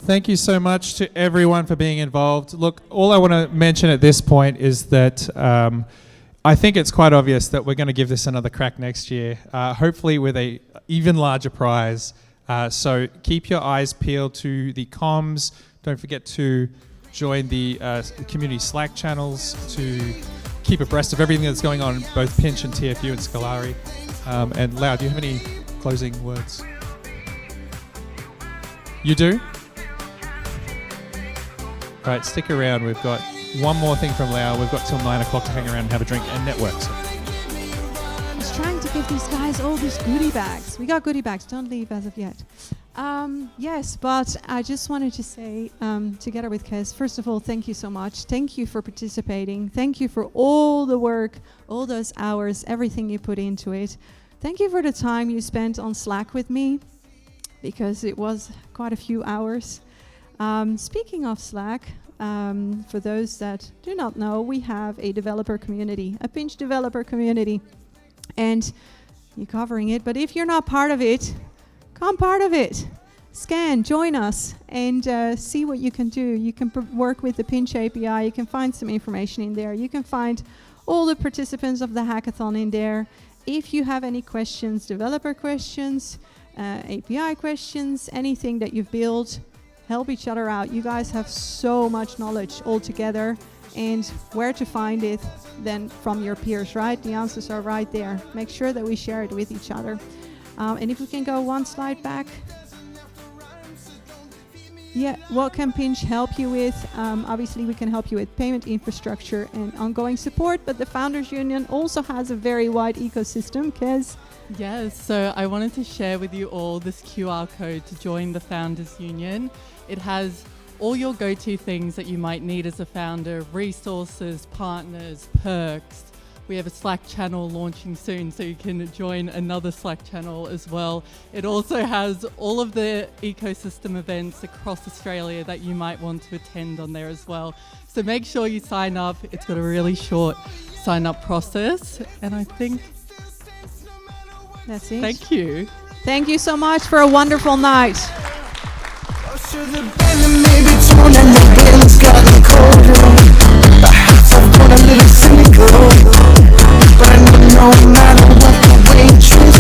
Thank you so much to everyone for being involved. Look, all I want to mention at this point is that I think it's quite obvious that we're going to give this another crack next year, hopefully with a even larger prize. So keep your eyes peeled to the comms. Don't forget to join the community Slack channels to keep abreast of everything that's going on, both Pinch and TFU and Scolari. And Lau, do you have any closing words? You do? All right, stick around. We've got one more thing from Lau. We've got till 9 o'clock to hang around and have a drink and network. So. I was trying to give these guys all these goodie bags. We got goodie bags. Don't leave as of yet. Yes, but I just wanted to say, together with Kez, first of all, thank you so much. Thank you for participating. Thank you for all the work, all those hours, everything you put into it. Thank you for the time you spent on Slack with me, because it was quite a few hours. Speaking of Slack, for those that do not know, we have a developer community, a Pinch developer community, and you're covering it. But if you're not part of it, become part of it. Scan, join us, and see what you can do. You can work with the Pinch API. You can find some information in there. You can find all the participants of the hackathon in there. If you have any questions, developer questions, API questions, anything that you've built, help each other out. You guys have so much knowledge all together, and where to find it then from your peers, right? The answers are right there. Make sure that we share it with each other. And if we can go one slide back. Yeah, what can Pinch help you with? Obviously, we can help you with payment infrastructure and ongoing support, but the Founders Union also has a very wide ecosystem. Kez? Yes, so I wanted to share with you all this QR code to join the Founders Union. It has all your go-to things that you might need as a founder, resources, partners, perks. We have a Slack channel launching soon, so you can join another Slack channel as well. It also has all of the ecosystem events across Australia that you might want to attend on there as well. So make sure you sign up. It's got a really short sign-up process, and I think that's it. Thank you. Thank you so much for a wonderful night. But I know no matter what the way you choose